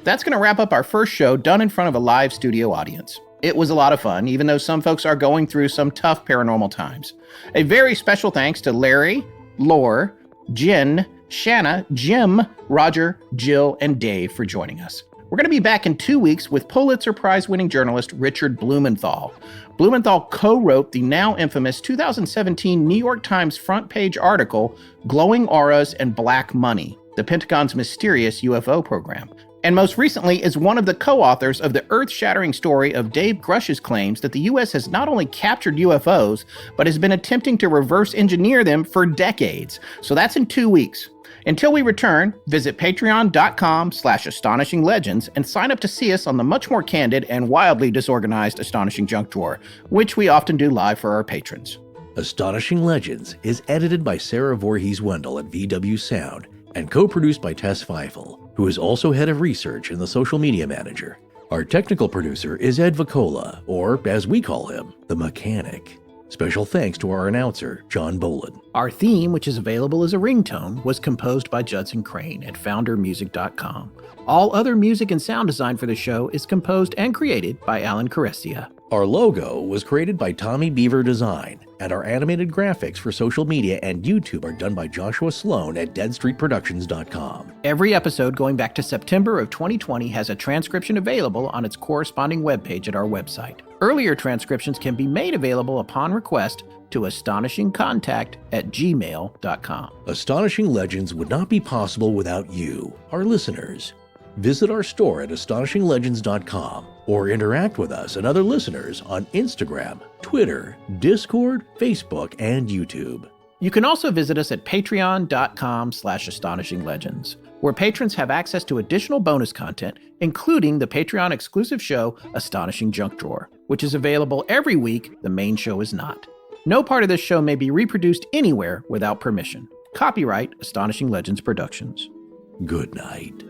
That's going to wrap up our first show done in front of a live studio audience. It was a lot of fun, even though some folks are going through some tough paranormal times. A very special thanks to Larry, Lore, Jen, Shanna, Jim, Roger, Jill, and Dave for joining us. We're going to be back in 2 weeks with Pulitzer Prize-winning journalist Richard Blumenthal. Blumenthal co-wrote the now infamous 2017 New York Times front page article, Glowing Auras and Black Money, the Pentagon's mysterious UFO program. And most recently is one of the co-authors of the earth-shattering story of Dave Grush's claims that the U.S. has not only captured UFOs, but has been attempting to reverse engineer them for decades. So that's in 2 weeks. Until we return, visit patreon.com/astonishinglegends and sign up to see us on the much more candid and wildly disorganized Astonishing Junk Drawer, which we often do live for our patrons. Astonishing Legends is edited by Sarah Voorhees-Wendell at VW Sound and co-produced by Tess Feifel, who is also head of research and the social media manager. Our technical producer is Ed Vicola, or as we call him, the Mechanic. Special thanks to our announcer, John Boland. Our theme, which is available as a ringtone, was composed by Judson Crane at foundermusic.com. All other music and sound design for the show is composed and created by Alan Carestia. Our logo was created by Tommy Beaver Design, and our animated graphics for social media and YouTube are done by Joshua Sloan at deadstreetproductions.com. Every episode going back to September of 2020 has a transcription available on its corresponding webpage at our website. Earlier transcriptions can be made available upon request to astonishingcontact@gmail.com. Astonishing Legends would not be possible without you, our listeners. Visit our store at astonishinglegends.com or interact with us and other listeners on Instagram, Twitter, Discord, Facebook, and YouTube. You can also visit us at patreon.com/astonishinglegends, where patrons have access to additional bonus content, including the Patreon exclusive show, Astonishing Junk Drawer, which is available every week. The main show is not. No part of this show may be reproduced anywhere without permission. Copyright Astonishing Legends Productions. Good night.